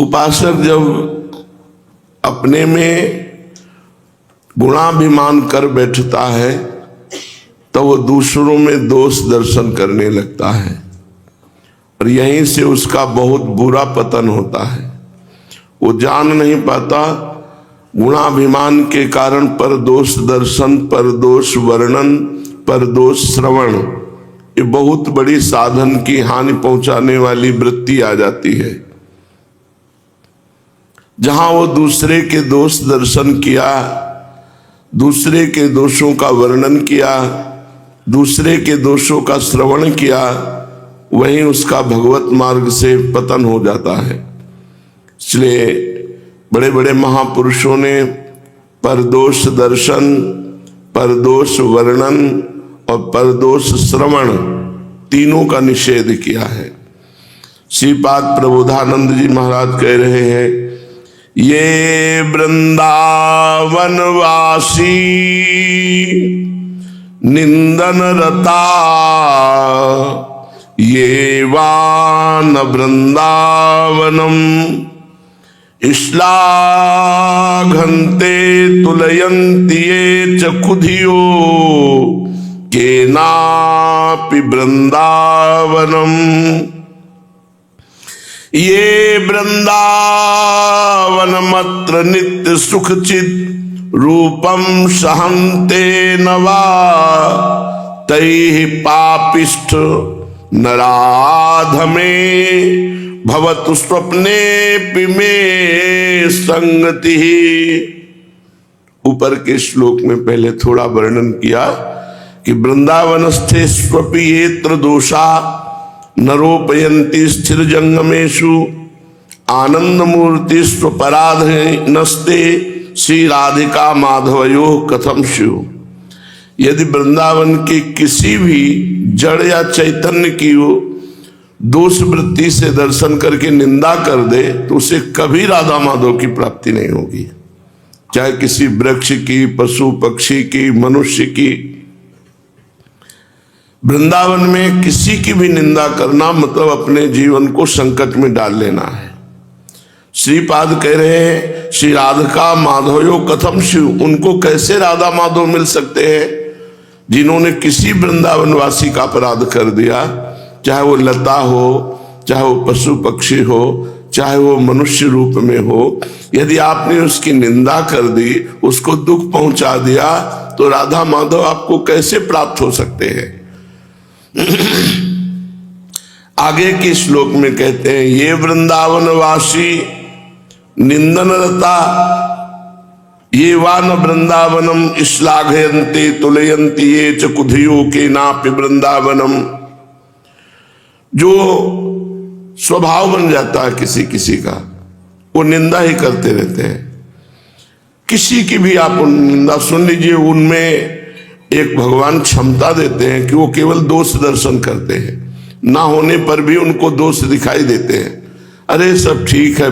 उपासक जब अपने में गुणाभिमान कर बैठता है तो वो दूसरों में दोष दर्शन करने लगता है और यहीं से उसका बहुत बुरा पतन होता है। वो जान नहीं पाता गुणाभिमान के कारण पर दोष दर्शन, पर दोष वर्णन, पर दोष श्रवण, ये बहुत बड़ी साधन की हानि पहुंचाने वाली वृत्ति आ जाती है। जहां वो दूसरे के दोष दर्शन किया, दूसरे के दोषों का वर्णन किया, दूसरे के दोषों का श्रवण किया, वहीं उसका भगवत मार्ग से पतन हो जाता है। इसलिए बड़े बड़े महापुरुषों ने परदोष दर्शन, परदोष वर्णन और परदोष श्रवण तीनों का निषेध किया है। श्रीपाद प्रबोधानंद जी महाराज कह रहे हैं, ये वृंदावन वासी निंदन रता, ये वान वृंदावनम श्लाघन्ते तुलयन्ति ये च कुधियो केनापि वृंदावनम। ये वृंदावनमत्र नित्य सुखचित रूपम सहन्ते नवा, तैः पापिष्ठ नराधमे भवतु स्वप्ने पिमे संगति। ऊपर के श्लोक में पहले थोड़ा वर्णन किया कि वृंदावनस्थे स्वपि येत्र दोषा नरोपयन्ति स्थिर जंगमेषु, आनंद मूर्ति स्वपराध नस्ते श्री राधिका माधवयो कथम स्यु। यदि वृंदावन के किसी भी जड़ या चैतन्य की दोष वृत्ति से दर्शन करके निंदा कर दे तो उसे कभी राधा माधव की प्राप्ति नहीं होगी। चाहे किसी वृक्ष की, पशु पक्षी की, मनुष्य की। वृंदावन में किसी की भी निंदा करना मतलब अपने जीवन को संकट में डाल लेना है। श्रीपाद कह रहे हैं, श्री राधिका माधवयो कथम शिव, उनको कैसे राधा माधव मिल सकते हैं जिन्होंने किसी वृंदावनवासी का अपराध कर दिया, चाहे वो लता हो, चाहे वो पशु पक्षी हो, चाहे वो मनुष्य रूप में हो। यदि आपने उसकी निंदा कर दी, उसको दुख पहुंचा दिया, तो राधा माधव आपको कैसे प्राप्त हो सकते हैं। आगे के श्लोक में कहते हैं, ये वृंदावनवासी निंदन रता, ये वान वृंदावनम श्लाघयन्ते तुलयन्ति ये च कुधियो केनापि वृंदावनम। जो स्वभाव बन जाता है किसी किसी का, वो निंदा ही करते रहते हैं। किसी की भी आप निंदा सुन लीजिए, उनमें एक भगवान क्षमता देते हैं कि वो केवल दोष दर्शन करते हैं, ना होने पर भी उनको दोष दिखाई देते हैं। अरे सब ठीक है,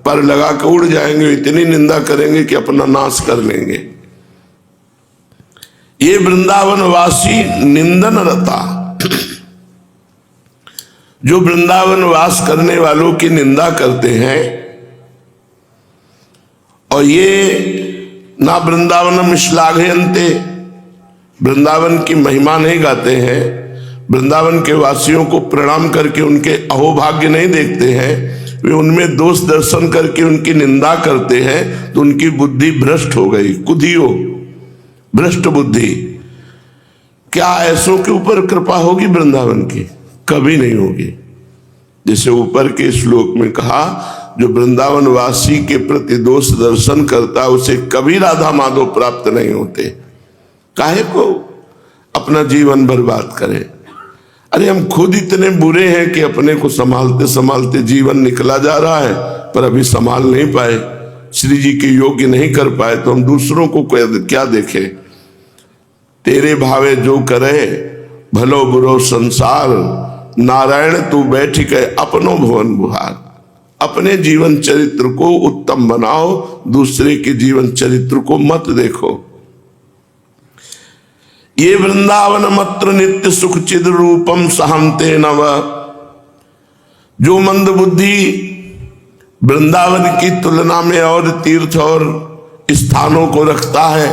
पर लगा कर उड़ जाएंगे, इतनी निंदा करेंगे कि अपना नाश कर लेंगे। ये वृंदावन वासी निंदन रता, जो वृंदावन वास करने वालों की निंदा करते हैं, और ये ना वृंदावनम श्लाघयन्ते, वृंदावन की महिमा नहीं गाते हैं, वृंदावन के वासियों को प्रणाम करके उनके अहोभाग्य नहीं देखते हैं, वे उनमें दोष दर्शन करके उनकी निंदा करते हैं, तो उनकी बुद्धि भ्रष्ट हो गई। कुधियो, भ्रष्ट बुद्धि। क्या ऐसों के ऊपर कृपा होगी वृंदावन की? कभी नहीं होगी। जैसे ऊपर के श्लोक में कहा, जो वृंदावन वासी के प्रति दोष दर्शन करता है उसे कभी राधा माधव प्राप्त नहीं होते। काहे को अपना जीवन बर्बाद करे? अरे हम खुद इतने बुरे हैं कि अपने को संभालते संभालते जीवन निकला जा रहा है, पर अभी संभाल नहीं पाए, श्री जी के योग्य नहीं कर पाए, तो हम दूसरों को क्या देखे। तेरे भावे जो करे भलो बुरो संसार, नारायण तू बैठ के अपनो भवन बुहार। अपने जीवन चरित्र को उत्तम बनाओ, दूसरे के जीवन चरित्र को मत देखो। ये वृंदावन मत्र नित्य सुख चिद रूपम सहन्ते नव। जो मंद बुद्धि वृंदावन की तुलना में और तीर्थ और स्थानों को रखता है।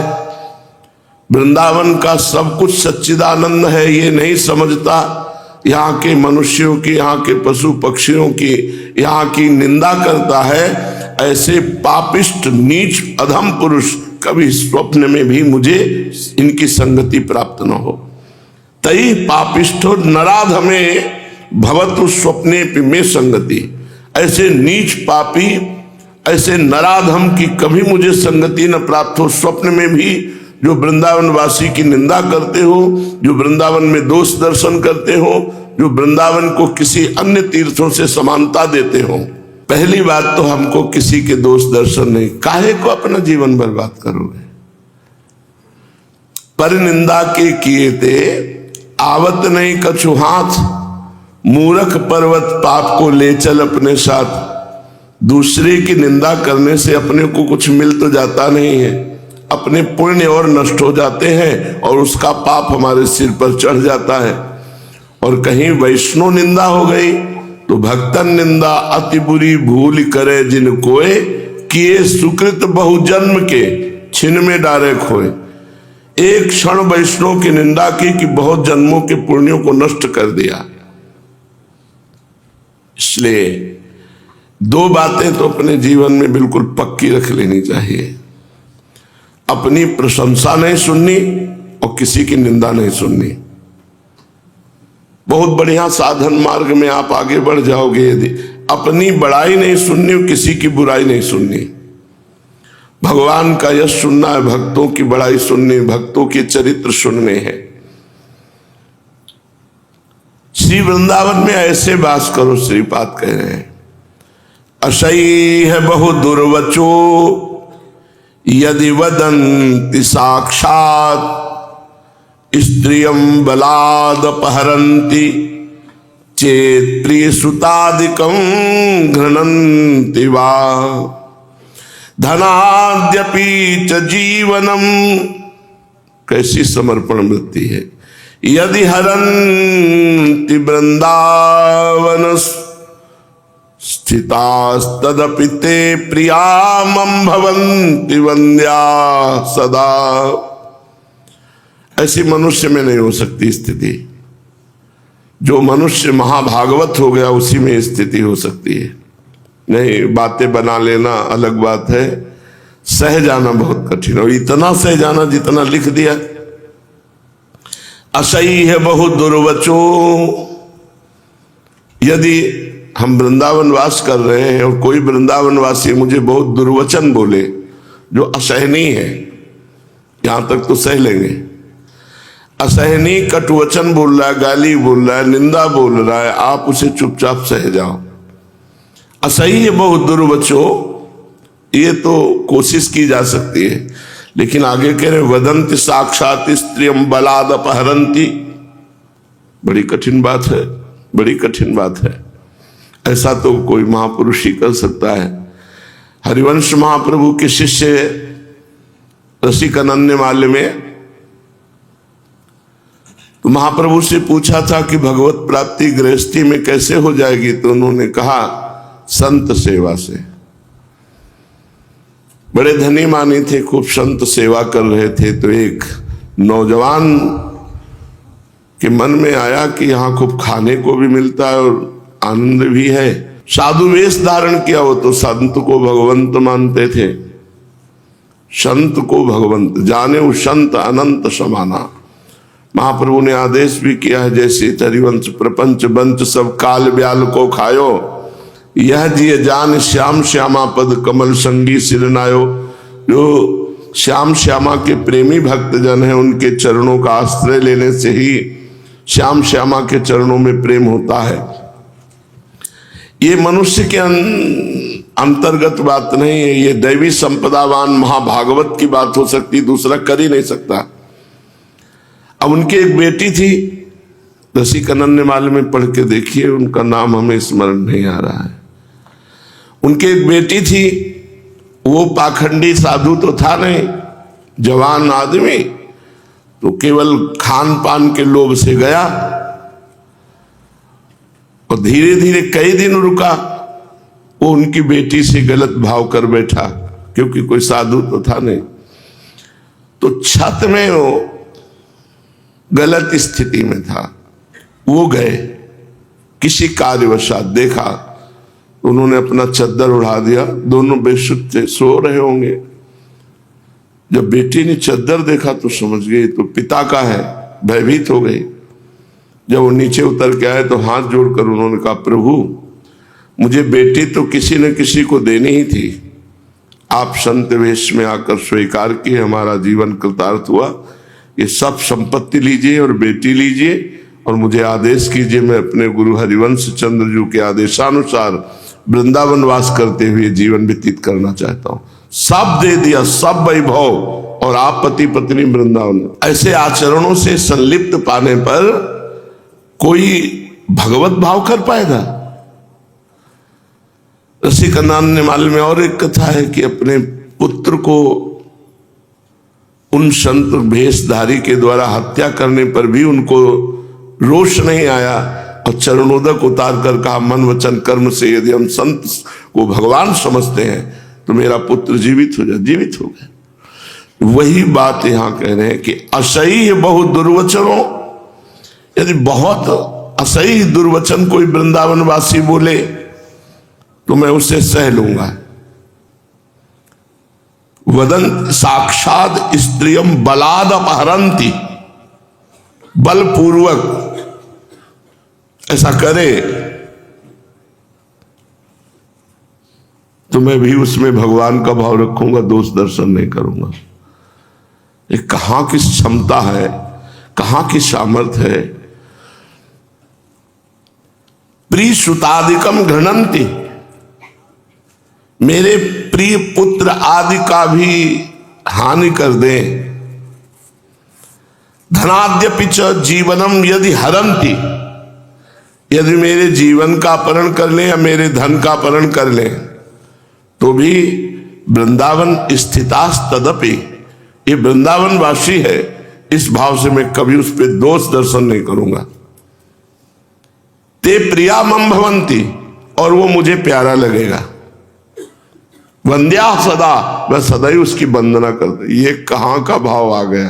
वृंदावन का सब कुछ सच्चिदानंद है, ये नहीं समझता। यहाँ के मनुष्यों की, यहाँ के पशु पक्षियों की, यहाँ की निंदा करता है। ऐसे पापिष्ट नीच अधम पुरुष कभी स्वप्न में भी मुझे इनकी संगति प्राप्त न हो। तई पापिष्ठो नराधमे भवतु स्वप्ने में संगति। ऐसे नीच पापी, ऐसे नराधम की कभी मुझे संगति न प्राप्त हो। स्वप्न में भी जो वृंदावन वासी की निंदा करते हो, जो वृंदावन में दोष दर्शन करते हो, जो वृंदावन को किसी अन्य तीर्थों से समानता देते हो। पहली बात तो हमको किसी के दोष दर्शन नहीं, काहे को अपना जीवन बर्बाद करोगे। पर निंदा के किए थे आवत नहीं कछु हाथ, मूर्ख पर्वत पाप को ले चल अपने साथ। दूसरे की निंदा करने से अपने को कुछ मिल तो जाता नहीं है, अपने पुण्य और नष्ट हो जाते हैं और उसका पाप हमारे सिर पर चढ़ जाता है। और कहीं वैष्णव निंदा हो गई तो भक्तन निंदा अति बुरी भूल करे जिन कोय, किए सुकृत बहुजन्म के छिन में डारे खोए। एक क्षण वैष्णव की निंदा की कि बहुत जन्मों के पुण्यों को नष्ट कर दिया। इसलिए दो बातें तो अपने जीवन में बिल्कुल पक्की रख लेनी चाहिए। अपनी प्रशंसा नहीं सुननी और किसी की निंदा नहीं सुननी। बहुत बढ़िया साधन मार्ग में आप आगे बढ़ जाओगे यदि अपनी बड़ाई नहीं सुननी और किसी की बुराई नहीं सुननी। भगवान का यश सुनना है, भक्तों की बड़ाई सुननी, भक्तों के चरित्र सुनने हैं। श्री वृंदावन में ऐसे वास करो, श्रीपाद कह रहे हैं। अशई है बहु दुर्वचो यदि वदन्ति साक्षात, स्त्रियं बलाद अपहरन्ति चेत् प्रिय सुतादिकं घृणन्ति वा। धनाद्यपि च जीवनम, कैसी समर्पण वृत्ति है। यदि हरन्ति वृंदावन स्थितास्तदपि ते प्रिया मम भवन्ति वन्द्या सदा। ऐसी मनुष्य में नहीं हो सकती स्थिति। जो मनुष्य महाभागवत हो गया उसी में स्थिति हो सकती है। नहीं, बातें बना लेना अलग बात है, सह जाना बहुत कठिन। और इतना सह जाना जितना लिख दिया। असही है बहुत दुर्वचो, यदि हम वृंदावन वास कर रहे हैं और कोई वृंदावन वासी मुझे बहुत दुर्वचन बोले जो असहनीय है, यहां तक तो सह लेंगे। असहनीय कटुवचन बोल रहा है, गाली बोल रहा है, निंदा बोल रहा है, आप उसे चुपचाप सह जाओ। असही है बहुत दुर्वचो, ये तो कोशिश की जा सकती है, लेकिन आगे कह रहे वदंति साक्षात स्त्रियम बलाद अपहरंती। बड़ी कठिन बात है, बड़ी कठिन बात है। ऐसा तो कोई महापुरुष ही कर सकता है। हरिवंश महाप्रभु के शिष्य रसिक अनन्य माल्य में तो महाप्रभु से पूछा था कि भगवत प्राप्ति गृहस्थी में कैसे हो जाएगी, तो उन्होंने कहा संत सेवा से। बड़े धनी मानी थे, खूब संत सेवा कर रहे थे, तो एक नौजवान के मन में आया कि यहाँ खूब खाने को भी मिलता है और आनंद भी है। साधु वेश धारण किया, वो तो संत को भगवंत मानते थे। संत को भगवंत जाने, वो संत अनंत समाना। महाप्रभु ने आदेश भी किया है, जैसे हरिवंश प्रपंच बंच सब काल ब्याल को खायो, यह जिय जान श्याम श्यामा पद कमल संगी सिरनायो। जो श्याम श्यामा के प्रेमी भक्त जन हैं, उनके चरणों का आश्रय लेने से ही श्याम श्यामा के चरणों में प्रेम होता है। ये मनुष्य के अंतर्गत बात नहीं है, ये दैवी संपदावान महाभागवत की बात हो सकती, दूसरा कर ही नहीं सकता। अब उनकी एक बेटी थी, रसिक अनन्य माल्य में पढ़ के देखिए, उनका नाम हमें स्मरण नहीं आ रहा है। उनकी एक बेटी थी, वो पाखंडी साधु तो था नहीं, जवान आदमी, तो केवल खान पान के लोभ से गया और धीरे धीरे कई दिन रुका। वो उनकी बेटी से गलत भाव कर बैठा, क्योंकि कोई साधु तो था नहीं। तो छत में वो गलत स्थिति में था, वो गए किसी कार्यवशात, देखा उन्होंने अपना चद्दर उड़ा दिया, दोनों बेसुध थे, सो रहे होंगे। जब बेटी ने चद्दर देखा तो समझ गई तो पिता का है, भयभीत हो गई। जब वो नीचे उतर के आए तो हाथ जोड़कर उन्होंने कहा, प्रभु मुझे बेटी तो किसी न किसी को देनी ही थी, आप संत वेश में आकर स्वीकार किए, हमारा जीवन कृतार्थ हुआ, ये सब संपत्ति लीजिए और बेटी लीजिए और मुझे आदेश कीजिए, मैं अपने गुरु हरिवंश चंद्र जी के आदेशानुसार वृंदावन वास करते हुए जीवन व्यतीत करना चाहता हूं। सब दे दिया, सब वैभव, और आप पति पत्नी वृंदावन। ऐसे आचरणों से संलिप्त पाने पर कोई भगवत भाव कर पाएगा? रसिकानंद माल में और एक कथा है कि अपने पुत्र को उन संत भेषधारी के द्वारा हत्या करने पर भी उनको रोष नहीं आया और चरणोदक उतार कर कहा, मन वचन कर्म से यदि हम संत को भगवान समझते हैं तो मेरा पुत्र जीवित हो जाए। जीवित हो गए। वही बात यहां कह रहे हैं कि असही बहुत दुर्वचनों, यदि बहुत असही दुर्वचन कोई वृंदावन वासी बोले तो मैं उसे सह लूंगा। वदन साक्षात स्त्रियम बलाद अपहरंती, बलपूर्वक ऐसा करे तो मैं भी उसमें भगवान का भाव रखूंगा, दोष दर्शन नहीं करूंगा। ये कहां की क्षमता है, कहां की सामर्थ्य है। प्रिय सुतादिकम घृणंती, मेरे प्रिय पुत्र आदि का भी हानि कर दे। धनाद्यपि च जीवनम यदि हरंती, यदि मेरे जीवन का अपहरण कर ले या मेरे धन का अपहरण कर ले तो भी वृंदावन स्थितास तदपि, ये वृंदावन वासी है, इस भाव से मैं कभी उस पर दोष दर्शन नहीं करूंगा। ते प्रिया मम भवंती, और वो मुझे प्यारा लगेगा। वंद्या सदा, मैं सदा ही उसकी वंदना करता। ये कहां का भाव आ गया?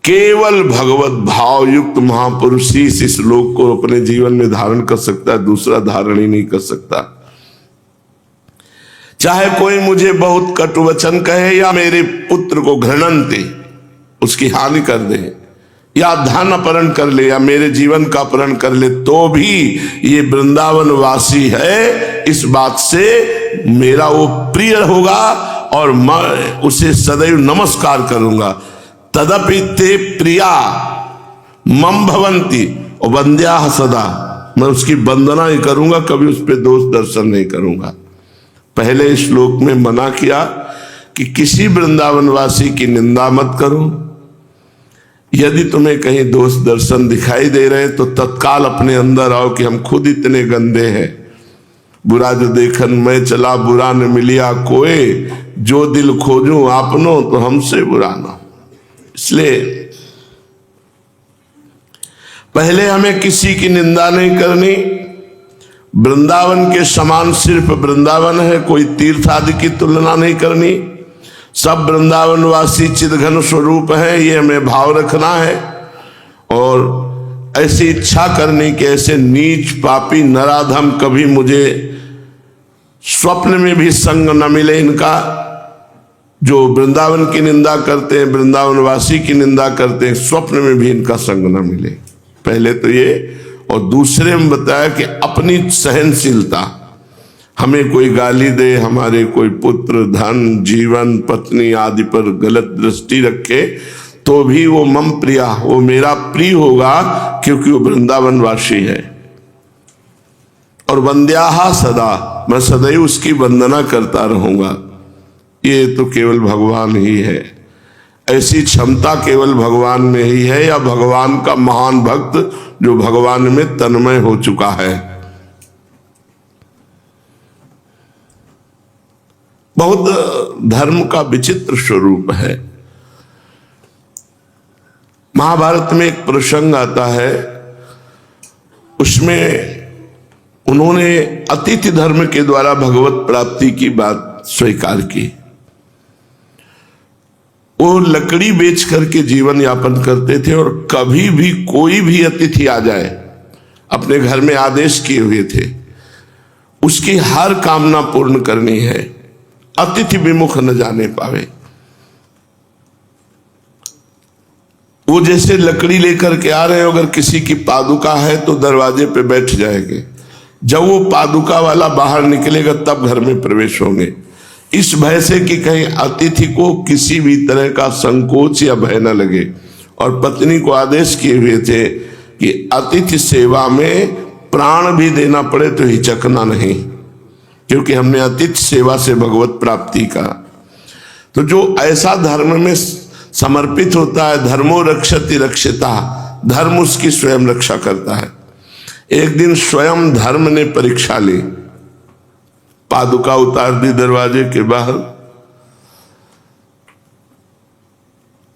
केवल भगवत भाव युक्त महापुरुष ही इस श्लोक को अपने जीवन में धारण कर सकता है, दूसरा धारण ही नहीं कर सकता। चाहे कोई मुझे बहुत कटु वचन कहे या मेरे पुत्र को घृणंते, उसकी हानि कर दे, या धन अपहरण कर ले या मेरे जीवन का अपहरण कर ले, तो भी ये वृंदावन वासी है, इस बात से मेरा वो प्रिय होगा और मैं उसे सदैव नमस्कार करूंगा। तदपि ते प्रिया मम भवंती और वंद्या सदा, मैं उसकी वंदना ही करूंगा, कभी उस पर दोष दर्शन नहीं करूंगा। पहले श्लोक में मना किया कि किसी वृंदावनवासी की निंदा मत करो। यदि तुम्हें कहीं दोष दर्शन दिखाई दे रहे तो तत्काल अपने अंदर आओ कि हम खुद इतने गंदे हैं। बुरा जो देखन मैं चला, बुरा न मिलिया कोई, जो दिल खोजूं आपनो तो हमसे बुरा ना। इसलिए पहले हमें किसी की निंदा नहीं करनी। वृंदावन के समान सिर्फ वृंदावन है, कोई तीर्थ आदि की तुलना नहीं करनी। सब वृंदावनवासी चिदघन स्वरूप है, ये हमें भाव रखना है। और ऐसी इच्छा करनी कि ऐसे नीच पापी नराधम कभी मुझे स्वप्न में भी संग न मिले इनका, जो वृंदावन की निंदा करते हैं, वृंदावनवासी की निंदा करते हैं, स्वप्न में भी इनका संग न मिले। पहले तो ये, और दूसरे में बताया कि अपनी सहनशीलता, हमें कोई गाली दे, हमारे कोई पुत्र धन जीवन पत्नी आदि पर गलत दृष्टि रखे तो भी वो मम प्रिया, वो मेरा प्रिय होगा, क्योंकि वो वृंदावनवासी है। और वंद्याहा सदा, मैं सदैव उसकी वंदना करता रहूंगा। ये तो केवल भगवान ही है, ऐसी क्षमता केवल भगवान में ही है, या भगवान का महान भक्त जो भगवान में तन्मय हो चुका है। बहुत धर्म का विचित्र स्वरूप है। महाभारत में एक प्रसंग आता है, उसमें उन्होंने अतिथि धर्म के द्वारा भगवत प्राप्ति की बात स्वीकार की। वो लकड़ी बेच करके जीवन यापन करते थे और कभी भी कोई भी अतिथि आ जाए, अपने घर में आदेश किए हुए थे उसकी हर कामना पूर्ण करनी है, अतिथि विमुख न जाने पावे। वो जैसे लकड़ी लेकर के आ रहे हो, अगर किसी की पादुका है तो दरवाजे पे बैठ जाएंगे, जब वो पादुका वाला बाहर निकलेगा तब घर में प्रवेश होंगे, इस भय से कि कहीं अतिथि को किसी भी तरह का संकोच या भय न लगे। और पत्नी को आदेश किए हुए थे कि अतिथि सेवा में प्राण भी देना पड़े तो हिचकना नहीं, क्योंकि हमने अतिथि सेवा से भगवत प्राप्ति का। तो जो ऐसा धर्म में समर्पित होता है, धर्मो रक्षति रक्षिता, धर्म उसकी स्वयं रक्षा करता है। एक दिन स्वयं धर्म ने परीक्षा ली, पादुका उतार दी दरवाजे के बाहर,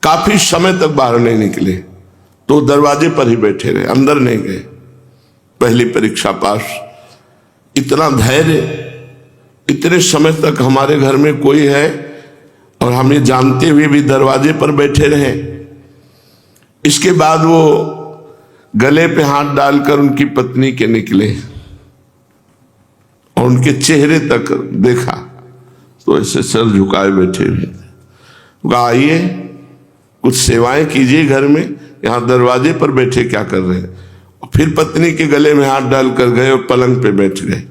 काफी समय तक बाहर नहीं निकले तो दरवाजे पर ही बैठे रहे, अंदर नहीं गए। पहली परीक्षा पास। इतना धैर्य, इतने समय तक हमारे घर में कोई है और हमें जानते हुए भी दरवाजे पर बैठे रहे। इसके बाद वो गले पे हाथ डालकर उनकी पत्नी के निकले और उनके चेहरे तक देखा तो ऐसे सर झुकाए बैठे हुए थे। कहा आइए कुछ सेवाएं कीजिए घर में, यहां दरवाजे पर बैठे क्या कर रहे हैं। और फिर पत्नी के गले में हाथ डालकर गए और पलंग पे बैठ गए।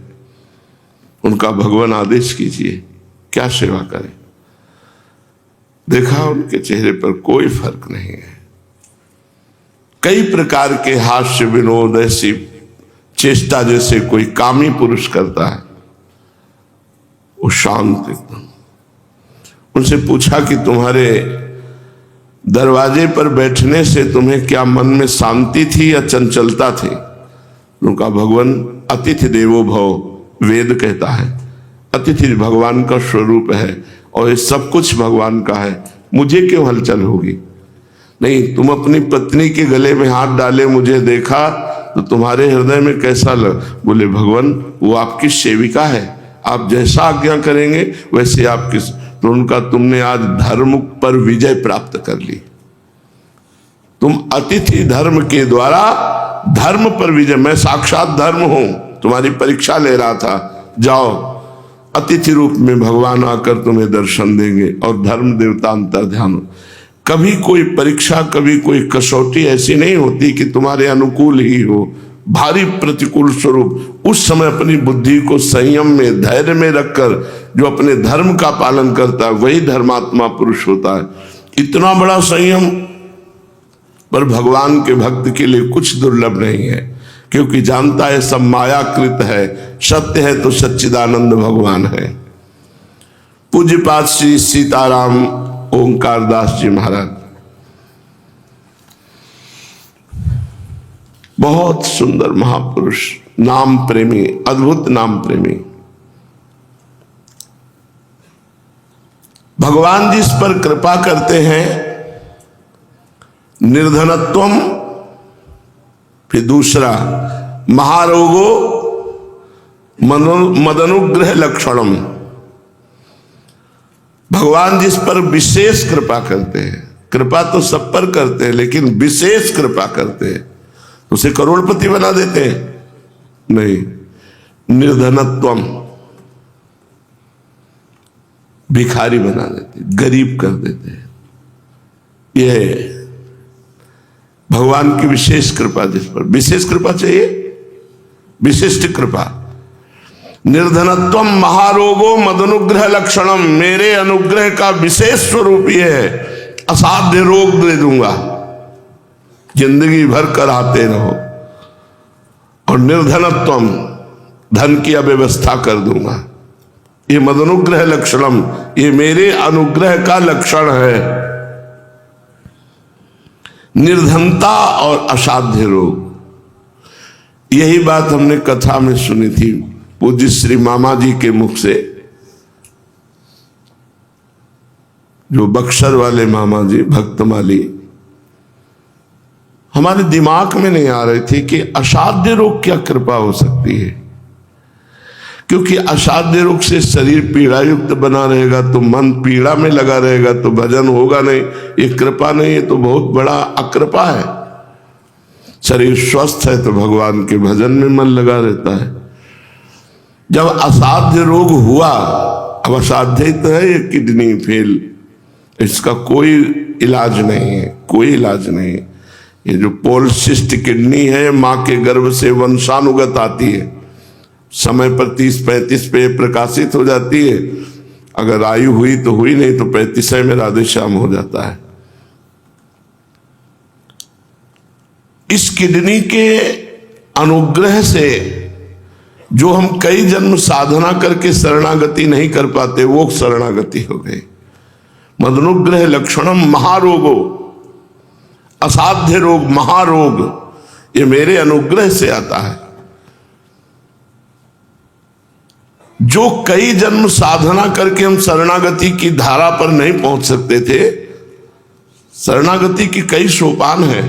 उनका भगवान आदेश कीजिए क्या सेवा करें। देखा उनके चेहरे पर कोई फर्क नहीं है। कई प्रकार के हास्य विनोद, ऐसी चेष्टा जैसे कोई कामी पुरुष करता है, वो शांत एकदम। उनसे पूछा कि तुम्हारे दरवाजे पर बैठने से तुम्हें क्या मन में शांति थी या चंचलता थी। उनका भगवान अतिथि देवो भव, वेद कहता है अतिथि भगवान का स्वरूप है और ये सब कुछ भगवान का है, मुझे क्यों हलचल होगी। नहीं, तुम अपनी पत्नी के गले में हाथ डाले मुझे देखा तो तुम्हारे हृदय में कैसा लग। बोले भगवान वो आपकी सेविका है, आप जैसा आज्ञा करेंगे वैसे आपकी। तो उनका तुमने आज धर्म पर विजय प्राप्त कर ली, तुम अतिथि धर्म के द्वारा धर्म पर विजय। मैं साक्षात धर्म हूं, तुम्हारी परीक्षा ले रहा था, जाओ अतिथि रूप में भगवान आकर तुम्हें दर्शन देंगे और धर्म देवता अंतर्ध्यान। कभी कोई परीक्षा, कभी कोई कसौटी ऐसी नहीं होती कि तुम्हारे अनुकूल ही हो, भारी प्रतिकूल स्वरूप। उस समय अपनी बुद्धि को संयम में, धैर्य में रखकर जो अपने धर्म का पालन करता है वही धर्मात्मा पुरुष होता है। इतना बड़ा संयम पर भगवान के भक्त के लिए कुछ दुर्लभ नहीं है, क्योंकि जानता है सब मायाकृत है, सत्य है तो सच्चिदानंद भगवान है। पूज्यपाद श्री सीताराम ओंकार दास जी महाराज बहुत सुंदर महापुरुष, नाम प्रेमी, अद्भुत नाम प्रेमी। भगवान जिस पर कृपा करते हैं, निर्धनत्वम, फिर दूसरा महारोगो मदनुग्रह लक्षणम। भगवान जिस पर विशेष कृपा करते हैं, कृपा तो सब पर करते हैं लेकिन विशेष कृपा करते हैं, उसे करोड़पति बना देते हैं नहीं। निर्धनत्वम, भिखारी बना देते, गरीब कर देते हैं। यह भगवान की विशेष कृपा, जिस पर विशेष कृपा चाहिए, विशिष्ट कृपा। निर्धनत्वम महारोगो मदनुग्रह लक्षणम, मेरे अनुग्रह का विशेष स्वरूप यह है, असाध्य रोग दे दूंगा, जिंदगी भर कराते रहो। और निर्धनत्वम, धन की अव्यवस्था कर दूंगा। ये मदनुग्रह लक्षणम, ये मेरे अनुग्रह का लक्षण है। निर्धनता और असाध्य रोग, यही बात हमने कथा में सुनी थी पूज्य श्री मामा जी के मुख से, जो बक्सर वाले मामा जी भक्तमाली। हमारे दिमाग में नहीं आ रही थी कि असाध्य रोग क्या कृपा हो सकती है। क्योंकि असाध्य रोग से शरीर पीड़ा युक्त बना रहेगा तो मन पीड़ा में लगा रहेगा तो भजन होगा नहीं। ये कृपा नहीं, ये तो बहुत बड़ा अकृपा है। शरीर स्वस्थ है तो भगवान के भजन में मन लगा रहता है। जब असाध्य रोग हुआ, अब असाध्य ही तो है ये किडनी फेल, इसका कोई इलाज नहीं है, कोई इलाज नहीं है। ये जो पॉलिसिस्ट किडनी है, माँ के गर्भ से वंशानुगत आती है, समय पर 30-35 पे प्रकाशित हो जाती है। अगर आयु हुई तो हुई, नहीं तो 35 में राधे श्याम हो जाता है। इस किडनी के अनुग्रह से जो हम कई जन्म साधना करके शरणागति नहीं कर पाते, वो शरणागति हो गई। मदनुग्रह लक्षणम महारोगो, असाध्य रोग महारोग, ये मेरे अनुग्रह से आता है। जो कई जन्म साधना करके हम शरणागति की धारा पर नहीं पहुंच सकते थे, शरणागति की कई सोपान है,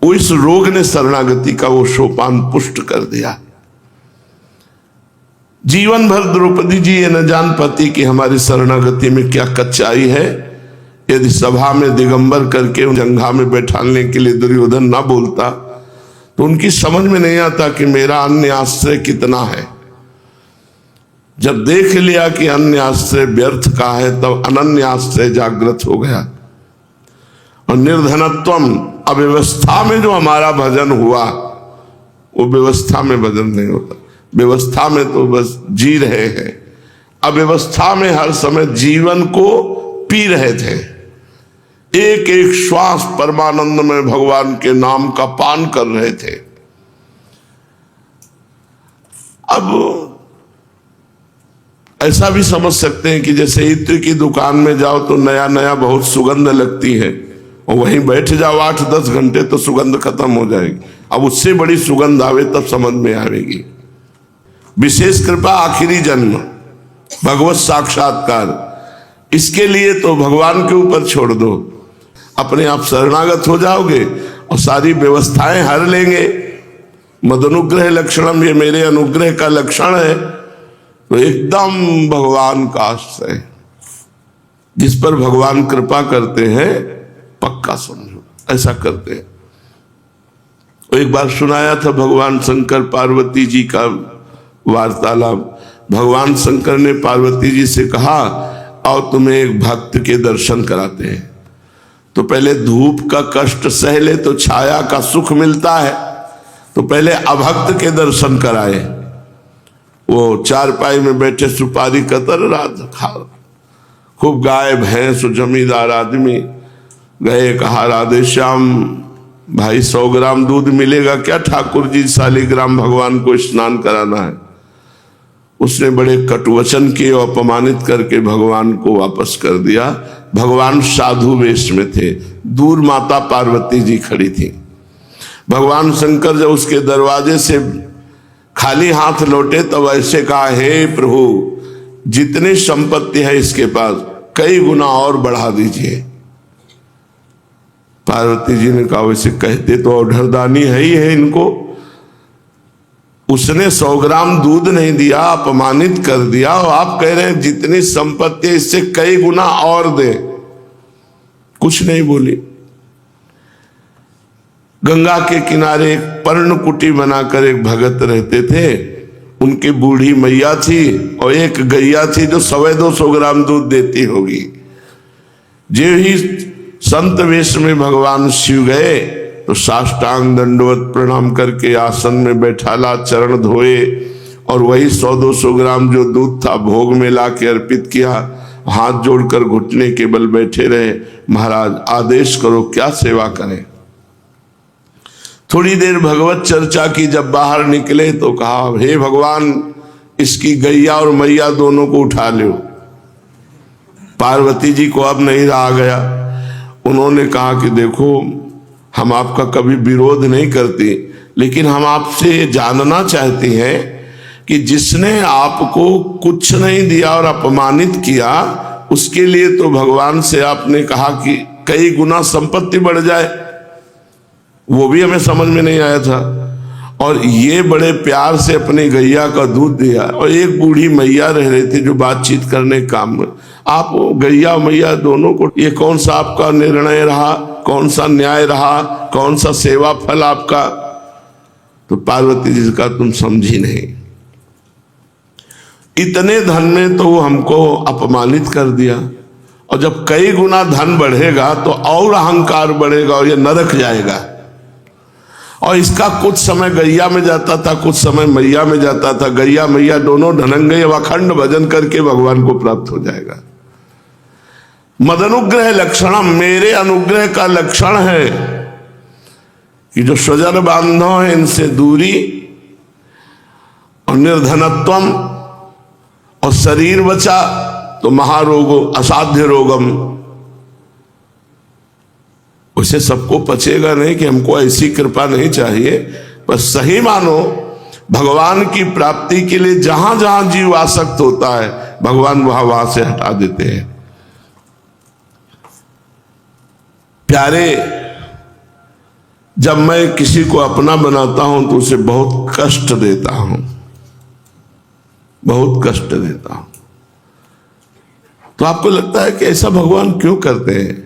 वो इस रोग ने शरणागति का वो सोपान पुष्ट कर दिया। जीवन भर द्रौपदी जी ये न जान पाती कि हमारी शरणागति में क्या कच्चाई है। यदि सभा में दिगंबर करके जंघा में बैठाने के लिए दुर्योधन ना बोलता तो उनकी समझ में नहीं आता कि मेरा अन्य आश्रय कितना है। जब देख लिया कि अन्य आश्रय व्यर्थ का है, तब अनन्य आश्रय जागृत हो गया। और निर्धनत्वम, अव्यवस्था में जो हमारा भजन हुआ, वो व्यवस्था में भजन नहीं होता। व्यवस्था में तो बस जी रहे हैं, अव्यवस्था में हर समय जीवन को पी रहे थे। एक एक श्वास परमानंद में भगवान के नाम का पान कर रहे थे। अब ऐसा भी समझ सकते हैं कि जैसे इत्र की दुकान में जाओ तो नया नया बहुत सुगंध लगती है, और वहीं बैठ जाओ 8-10 घंटे तो सुगंध खत्म हो जाएगी। अब उससे बड़ी सुगंध आवे तब समझ में आएगी। विशेष कृपा आखिरी जन्म, भगवत साक्षात्कार, इसके लिए तो भगवान के ऊपर छोड़ दो, अपने आप शरणागत हो जाओगे और सारी व्यवस्थाएं हर लेंगे। मदनुग्रह लक्षणम, ये मेरे अनुग्रह का लक्षण है। तो एकदम भगवान का आश्रय, जिस पर भगवान कृपा करते हैं पक्का समझो, ऐसा करते हैं। एक बार सुनाया था भगवान शंकर पार्वती जी का वार्तालाप। भगवान शंकर ने पार्वती जी से कहा, आओ तुम्हें एक भक्त के दर्शन कराते हैं। तो पहले धूप का कष्ट सह ले तो छाया का सुख मिलता है, तो पहले अभक्त के दर्शन कराए। वो चारपाई में बैठे सुपारी कतर रात खा, खूब गाय भैंस जमींदार आदमी गए, कहा राधे श्याम भाई 100 ग्राम दूध मिलेगा क्या? ठाकुर जी शालिग्राम भगवान को स्नान कराना है। उसने बड़े कटुवचन किए और अपमानित करके भगवान को वापस कर दिया। भगवान साधु वेश में थे, दूर माता पार्वती जी खड़ी थी। भगवान शंकर जब उसके दरवाजे से खाली हाथ लौटे तब ऐसे कहा, हे प्रभु, जितनी संपत्ति है इसके पास कई गुना और बढ़ा दीजिए। पार्वती जी ने कहा, वैसे कहते तो औढ़रदानी है ही है इनको। उसने 100 ग्राम दूध नहीं दिया, अपमानित कर दिया, और आप कह रहे हैं जितनी संपत्ति है इससे कई गुना और दे। कुछ नहीं बोली। गंगा के किनारे एक पर्णकुटी बनाकर एक भगत रहते थे। उनकी बूढ़ी मैया थी और एक गैया थी जो 125 ग्राम दूध देती होगी। जो ही संत वेश में भगवान शिव गए तो साष्टांग दंडवत प्रणाम करके आसन में बैठाला, चरण धोए और वही 100-200 ग्राम जो दूध था भोग में ला के अर्पित किया। हाथ जोड़कर घुटने के बल बैठे रहे, महाराज आदेश करो क्या सेवा करें। थोड़ी देर भगवत चर्चा की, जब बाहर निकले तो कहा, हे भगवान, इसकी गैया और मैया दोनों को उठा लो। पार्वती जी को अब नहीं रहा गया। उन्होंने कहा कि देखो, हम आपका कभी विरोध नहीं करती, लेकिन हम आपसे जानना चाहती हैं कि जिसने आपको कुछ नहीं दिया और अपमानित किया, उसके लिए तो भगवान से आपने कहा कि कई गुना संपत्ति बढ़ जाए। वो भी हमें समझ में नहीं आया था। और ये बड़े प्यार से अपनी गैया का दूध दिया। और एक बूढ़ी मैया रह रही थी जो बातचीत करने काम में। आप गैया मैया दोनों को, ये कौन सा आपका निर्णय रहा, कौन सा न्याय रहा, कौन सा सेवा फल आपका? तो पार्वती जी का तुम समझी नहीं, इतने धन में तो वो हमको अपमानित कर दिया, और जब कई गुना धन बढ़ेगा तो और अहंकार बढ़ेगा और ये नरक जाएगा। और इसका कुछ समय गैया में जाता था, कुछ समय मैया में जाता था। गैया मैया दोनों धनंजय अखंड भजन करके भगवान को प्राप्त हो जाएगा। मदनुग्रह लक्षणम, मेरे अनुग्रह का लक्षण है कि जो स्वजन बांधव है इनसे दूरी, और निर्धनत्वम, और शरीर बचा तो महारोगो असाध्य रोगम। उसे सबको पचेगा नहीं कि हमको ऐसी कृपा नहीं चाहिए, पर सही मानो भगवान की प्राप्ति के लिए जहां जहां जीव आसक्त होता है भगवान वहां से हटा देते हैं। प्यारे, जब मैं किसी को अपना बनाता हूं तो उसे बहुत कष्ट देता हूं, बहुत कष्ट देता हूं। तो आपको लगता है कि ऐसा भगवान क्यों करते हैं?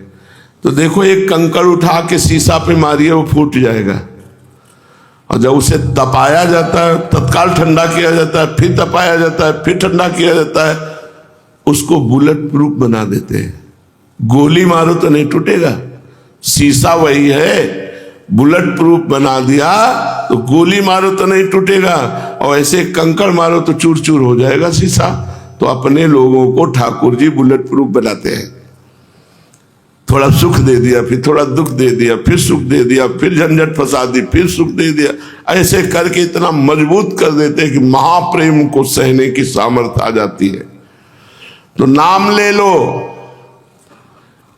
तो देखो, एक कंकड़ उठा के शीशा पे मारिए, वो फूट जाएगा। और जब उसे तपाया जाता है, तत्काल ठंडा किया जाता है, फिर तपाया जाता है, फिर ठंडा किया जाता है, उसको बुलेट प्रूफ बना देते हैं। गोली मारो तो नहीं टूटेगा, शीशा वही है, बुलेट प्रूफ बना दिया तो गोली मारो तो नहीं टूटेगा, और ऐसे कंकड़ मारो तो चूर चूर हो जाएगा शीशा। तो अपने लोगों को ठाकुर जी बुलेट प्रूफ बनाते हैं। थोड़ा सुख दे दिया, फिर थोड़ा दुख दे दिया, फिर सुख दे दिया, फिर झंझट फंसा दी, फिर सुख दे दिया, ऐसे करके इतना मजबूत कर देते हैं कि महाप्रेम को सहने की सामर्थ्य आ जाती है। तो नाम ले लो,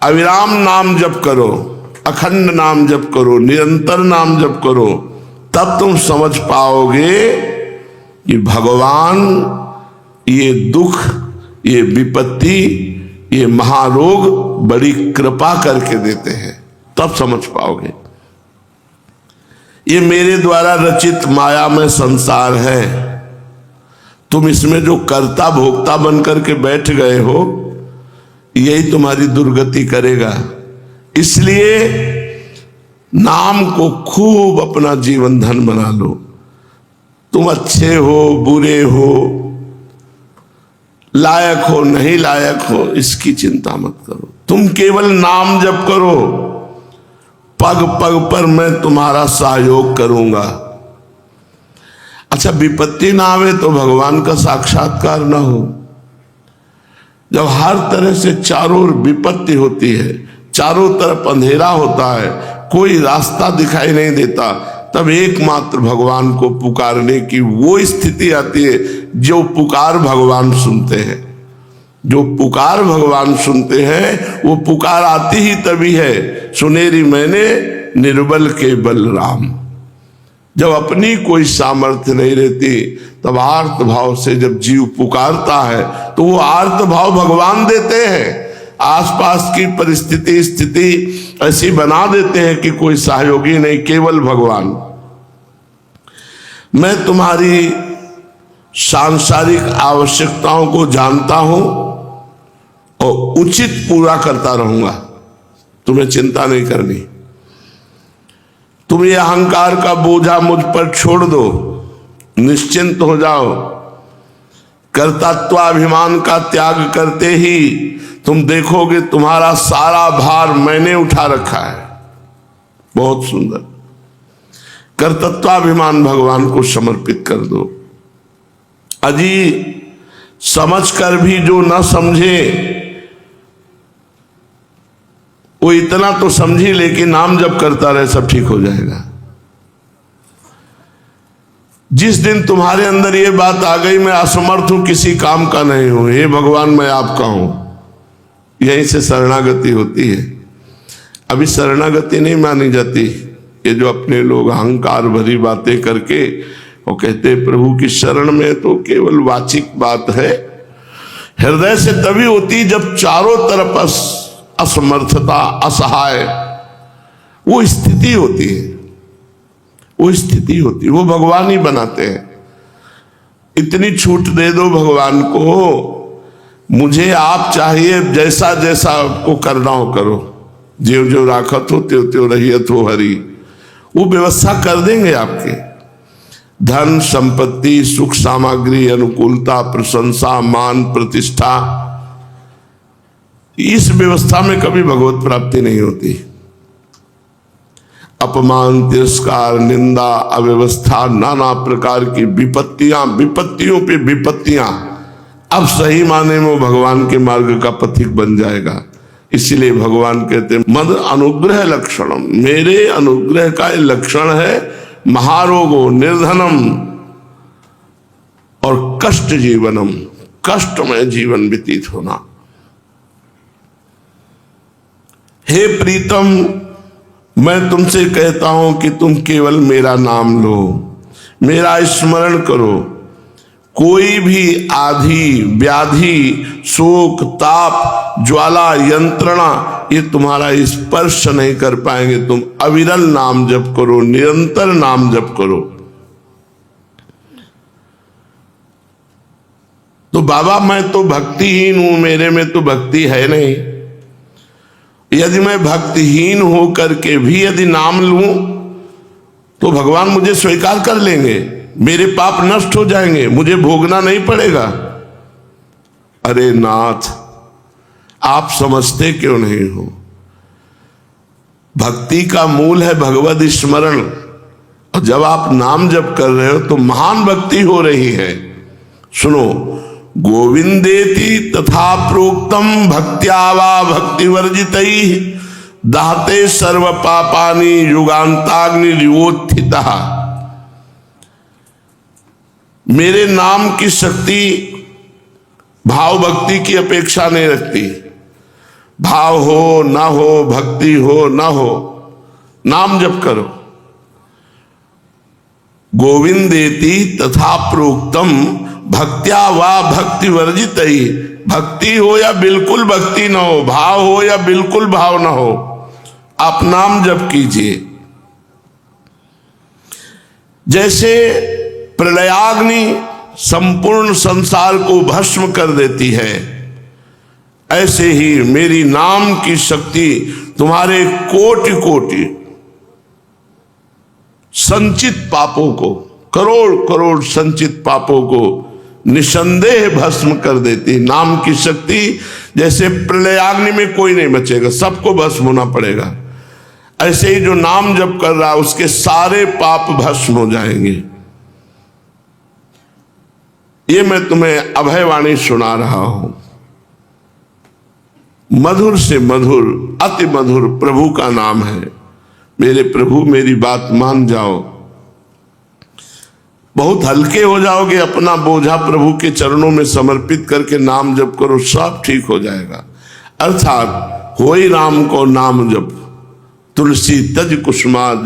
अविराम नाम जप करो, अखंड नाम जप करो, निरंतर नाम जप करो, तब तुम समझ पाओगे कि भगवान ये दुख, ये विपत्ति, ये महारोग बड़ी कृपा करके देते हैं, तब समझ पाओगे। ये मेरे द्वारा रचित माया में संसार है, तुम इसमें जो कर्ता भोक्ता बनकर के बैठ गए हो, यही तुम्हारी दुर्गति करेगा। इसलिए नाम को खूब अपना जीवन धन बना लो। तुम अच्छे हो, बुरे हो, लायक हो, नहीं लायक हो, इसकी चिंता मत करो। तुम केवल नाम जप करो, पग पग पर मैं तुम्हारा सहयोग करूंगा। अच्छा, विपत्ति ना आवे तो भगवान का साक्षात्कार ना हो। जब हर तरह से चारों ओर विपत्ति होती है, चारों तरफ अंधेरा होता है, कोई रास्ता दिखाई नहीं देता, तब एकमात्र भगवान को पुकारने की वो स्थिति आती है जो पुकार भगवान सुनते हैं। जो पुकार भगवान सुनते हैं वो पुकार आती ही तभी है, सुनेरी मैंने निर्बल के बलराम। जब अपनी कोई सामर्थ्य नहीं रहती तब आर्त भाव से जब जीव पुकारता है तो वो आर्त भाव भगवान देते हैं। आसपास की परिस्थिति स्थिति ऐसी बना देते हैं कि कोई सहयोगी नहीं, केवल भगवान। मैं तुम्हारी सांसारिक आवश्यकताओं को जानता हूं और उचित पूरा करता रहूंगा, तुम्हें चिंता नहीं करनी। तुम ये अहंकार का बोझा मुझ पर छोड़ दो, निश्चिंत हो जाओ। कर्तृत्वाभिमान का त्याग करते ही तुम देखोगे तुम्हारा सारा भार मैंने उठा रखा है। बहुत सुंदर। कर्तृत्वाभिमान भगवान को समर्पित कर दो। अजी समझ कर भी जो न समझे वो इतना तो समझी, लेकिन नाम जब करता रहे सब ठीक हो जाएगा। जिस दिन तुम्हारे अंदर ये बात आ गई मैं असमर्थ हूं, किसी काम का नहीं हूं, हे भगवान मैं आपका हूं, यहीं से शरणागति होती है। अभी शरणागति नहीं मानी जाती। ये जो अपने लोग अहंकार भरी बातें करके वो कहते प्रभु की शरण में, तो केवल वाचिक बात है। हृदय से तभी होती जब चारों तरफ असमर्थता, असहाय वो स्थिति होती है। वो स्थिति होती, वो भगवान ही बनाते हैं। इतनी छूट दे दो भगवान को, मुझे आप चाहिए, जैसा जैसा आपको करना हो करो, ज्यों ज्यों राखत हो त्यों त्यों रहियत हो हरि, वो व्यवस्था कर देंगे आपके। धन संपत्ति, सुख सामग्री, अनुकूलता, प्रशंसा, मान, प्रतिष्ठा, इस व्यवस्था में कभी भगवत प्राप्ति नहीं होती। अपमान, तिरस्कार, निंदा, अव्यवस्था, नाना प्रकार की विपत्तियां, विपत्तियों पे विपत्तियां, अब सही माने में भगवान के मार्ग का पथिक बन जाएगा। इसलिए भगवान कहते हैं मद अनुग्रह लक्षणम, मेरे अनुग्रह का लक्षण है महारोगो, निर्धनम और कष्ट जीवनम, कष्टमय जीवन व्यतीत होना। हे प्रीतम, मैं तुमसे कहता हूं कि तुम केवल मेरा नाम लो, मेरा स्मरण करो। कोई भी आधि, व्याधि, शोक, ताप, ज्वाला, यंत्रणा, ये तुम्हारा स्पर्श नहीं कर पाएंगे। तुम अविरल नाम जप करो, निरंतर नाम जप करो। तो बाबा मैं तो भक्तिहीन हूं, मेरे में तो भक्ति है नहीं। यदि मैं भक्तिहीन हो करके भी यदि नाम लूं तो भगवान मुझे स्वीकार कर लेंगे, मेरे पाप नष्ट हो जाएंगे, मुझे भोगना नहीं पड़ेगा। अरे नाथ, आप समझते क्यों नहीं हो? भक्ति का मूल है भगवद स्मरण, और जब आप नाम जप कर रहे हो तो महान भक्ति हो रही है। सुनो, गोविंदेति तथा प्रोक्तम भक्त्या वा भक्ति वर्जितैः दाहते सर्व पापानि युगांताग्नि रिवोत्थितः। मेरे नाम की शक्ति भाव भक्ति की अपेक्षा नहीं रखती। भाव हो ना हो, भक्ति हो ना हो, नाम जप करो। गोविंदेति तथा प्रोक्तम भक्त्या वा भक्ति वर्जितैः, भक्ति हो या बिल्कुल भक्ति ना हो, भाव हो या बिल्कुल भाव ना हो, आप नाम जप कीजिए। जैसे प्रलयाग्नि संपूर्ण संसार को भस्म कर देती है, ऐसे ही मेरी नाम की शक्ति तुम्हारे कोटि कोटि संचित पापों को, करोड़ करोड़ संचित पापों को निसंदेह भस्म कर देती। नाम की शक्ति, जैसे प्रलयाग्नि में कोई नहीं बचेगा, सबको भस्म होना पड़ेगा, ऐसे ही जो नाम जप कर रहा उसके सारे पाप भस्म हो जाएंगे। ये मैं तुम्हें अभयवाणी सुना रहा हूं। मधुर से मधुर, अति मधुर प्रभु का नाम है। मेरे प्रभु, मेरी बात मान जाओ, बहुत हल्के हो जाओगे। अपना बोझा प्रभु के चरणों में समर्पित करके नाम जप करो, सब ठीक हो जाएगा। अर्थात होई राम को नाम जप, तुलसी तज कुसुमाज,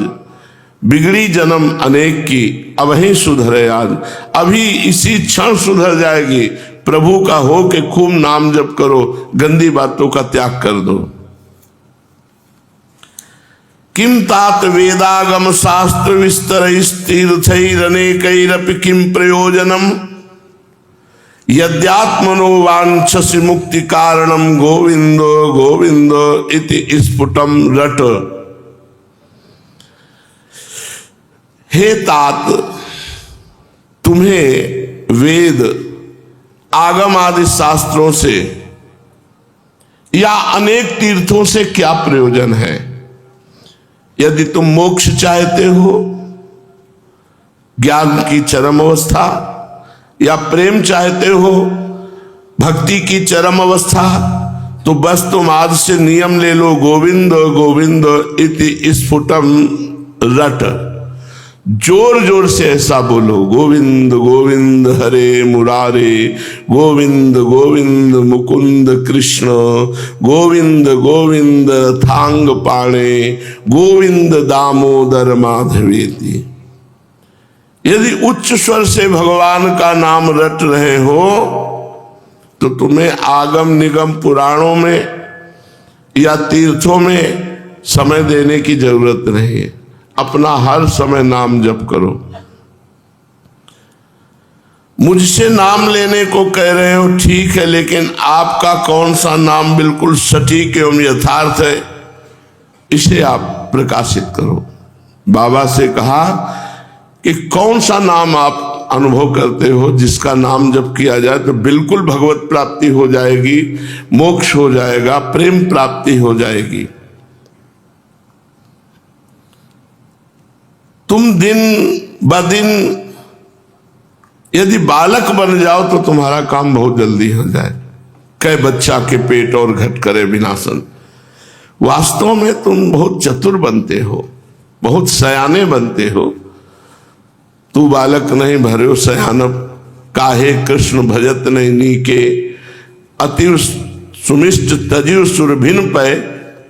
बिगड़ी जन्म अनेक की अब ही सुधरे आज। अभी इसी क्षण सुधर जाएगी। प्रभु का हो के खूब नाम जप करो, गंदी बातों का त्याग कर दो। किम तात वेदागम शास्त्र विस्तरैस्तीर्थैरनेकैरपि किम प्रयोजनम यद्यात्मनो वांछसि मुक्ति कारणम गोविंद गोविंद इति स्फुटम रट। हे तात, तुम्हें वेद, आगम आदि शास्त्रों से या अनेक तीर्थों से क्या प्रयोजन है? यदि तुम मोक्ष चाहते हो, ज्ञान की चरम अवस्था, या प्रेम चाहते हो, भक्ति की चरम अवस्था, तो बस तुम आज से नियम ले लो, गोविंद गोविंद इति स्फुटम रट। जोर जोर से ऐसा बोलो, गोविंद गोविंद हरे मुरारे, गोविंद गोविंद मुकुंद कृष्ण, गोविंद गोविंद थांग पाणे, गोविंद दामोदर माधवेति। यदि उच्च स्वर से भगवान का नाम रट रहे हो तो तुम्हें आगम निगम पुराणों में या तीर्थों में समय देने की जरूरत नहीं है। अपना हर समय नाम जप करो। मुझसे नाम लेने को कह रहे हो, ठीक है, लेकिन आपका कौन सा नाम बिल्कुल सटीक एवं यथार्थ है, इसे आप प्रकाशित करो। बाबा से कहा कि कौन सा नाम आप अनुभव करते हो जिसका नाम जब किया जाए तो बिल्कुल भगवत प्राप्ति हो जाएगी, मोक्ष हो जाएगा, प्रेम प्राप्ति हो जाएगी। तुम दिन ब दिन यदि बालक बन जाओ तो तुम्हारा काम बहुत जल्दी हो जाए। कई बच्चा के पेट और घट करे विनाशन। वास्तव में तुम बहुत चतुर बनते हो, बहुत सयाने बनते हो। तू बालक नहीं भर्यो सयानप, काहे कृष्ण भजत नहीं नीके, अति सुमिष्ट तजिव सुरभिन पै,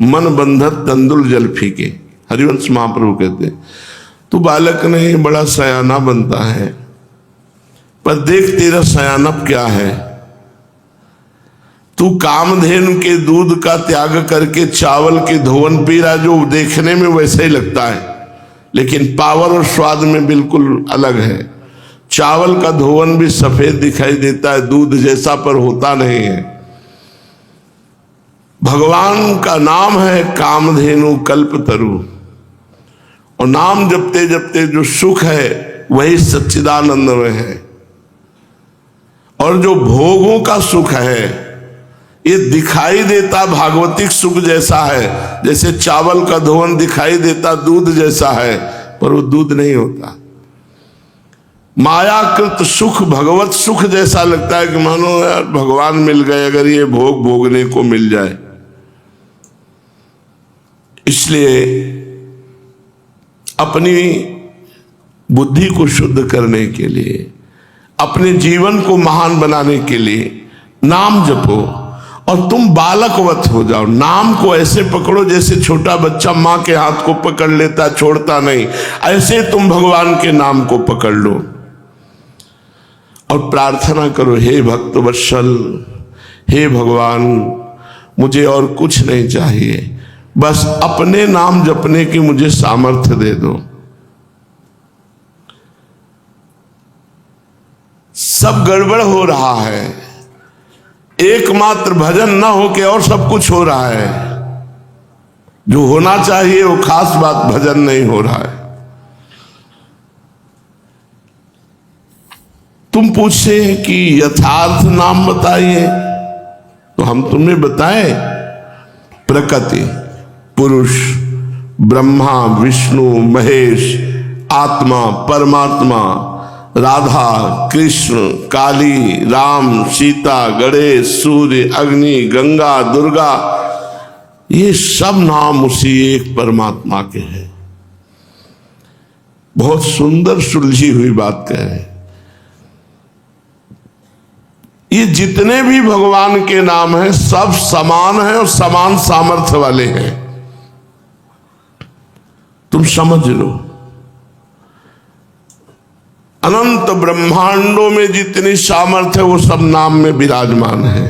मन बंधत तंदुल जल फीके। हरिवंश महाप्रभु कहते तू बालक नहीं, बड़ा सयाना बनता है, पर देख तेरा सयानप क्या है। तू कामधेनु के दूध का त्याग करके चावल के धोवन पी रहा, जो देखने में वैसे ही लगता है लेकिन पावर और स्वाद में बिल्कुल अलग है। चावल का धोवन भी सफेद दिखाई देता है दूध जैसा, पर होता नहीं है। भगवान का नाम है कामधेनु कल्पतरु, और नाम जपते जपते जो सुख है वही सच्चिदानंद में है। और जो भोगों का सुख है ये दिखाई देता भागवतिक सुख जैसा है, जैसे चावल का धोवन दिखाई देता दूध जैसा है, पर वो दूध नहीं होता। मायाकृत सुख भगवत सुख जैसा लगता है कि मानो यार भगवान मिल गए अगर ये भोग भोगने को मिल जाए। इसलिए अपनी बुद्धि को शुद्ध करने के लिए, अपने जीवन को महान बनाने के लिए नाम जपो और तुम बालकवत हो जाओ। नाम को ऐसे पकड़ो जैसे छोटा बच्चा मां के हाथ को पकड़ लेता, छोड़ता नहीं, ऐसे तुम भगवान के नाम को पकड़ लो और प्रार्थना करो, हे भक्त वत्सल, हे भगवान, मुझे और कुछ नहीं चाहिए, बस अपने नाम जपने की मुझे सामर्थ्य दे दो। सब गड़बड़ हो रहा है, एकमात्र भजन न हो के और सब कुछ हो रहा है। जो होना चाहिए वो खास बात भजन नहीं हो रहा है। तुम पूछे कि यथार्थ नाम बताइए, तो हम तुम्हें बताएं, प्रकृति, पुरुष, ब्रह्मा, विष्णु, महेश, आत्मा, परमात्मा, राधा, कृष्ण, काली, राम, सीता, गणेश, सूर्य, अग्नि, गंगा, दुर्गा, ये सब नाम उसी एक परमात्मा के हैं। बहुत सुंदर सुलझी हुई बात कह रहे हैं। ये जितने भी भगवान के नाम हैं सब समान हैं और समान सामर्थ्य वाले हैं। तुम समझ लो, अनंत ब्रह्मांडों में जितनी सामर्थ्य है वो सब नाम में विराजमान है।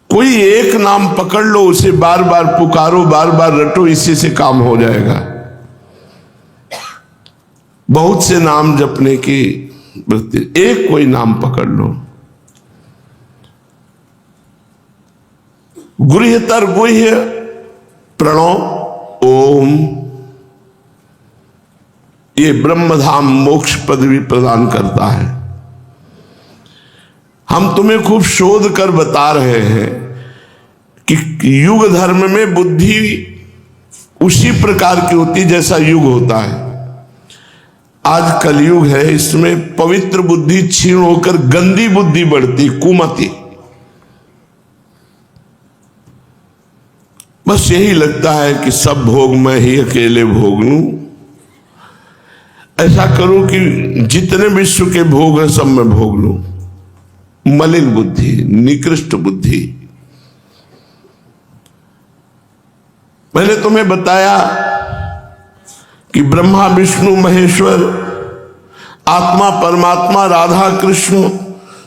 कोई एक नाम पकड़ लो, उसे बार बार पुकारो, बार बार रटो, इसी से काम हो जाएगा। बहुत से नाम जपने की वृत्ति, एक कोई नाम पकड़ लो। गुह्यतर गुह्य प्रणव ओम, ये ब्रह्मधाम मोक्ष पदवी प्रदान करता है। हम तुम्हें खूब शोध कर बता रहे हैं कि युग धर्म में बुद्धि उसी प्रकार की होती जैसा युग होता है। आज कलयुग है, इसमें पवित्र बुद्धि क्षीण होकर गंदी बुद्धि बढ़ती, कुमति। बस यही लगता है कि सब भोग मैं ही अकेले भोग लूं, ऐसा करूं कि जितने विश्व के भोग हैं सब मैं भोग लूं। मलिन बुद्धि, निकृष्ट बुद्धि। मैंने तुम्हें बताया कि ब्रह्मा, विष्णु, महेश्वर, आत्मा, परमात्मा, राधा, कृष्ण,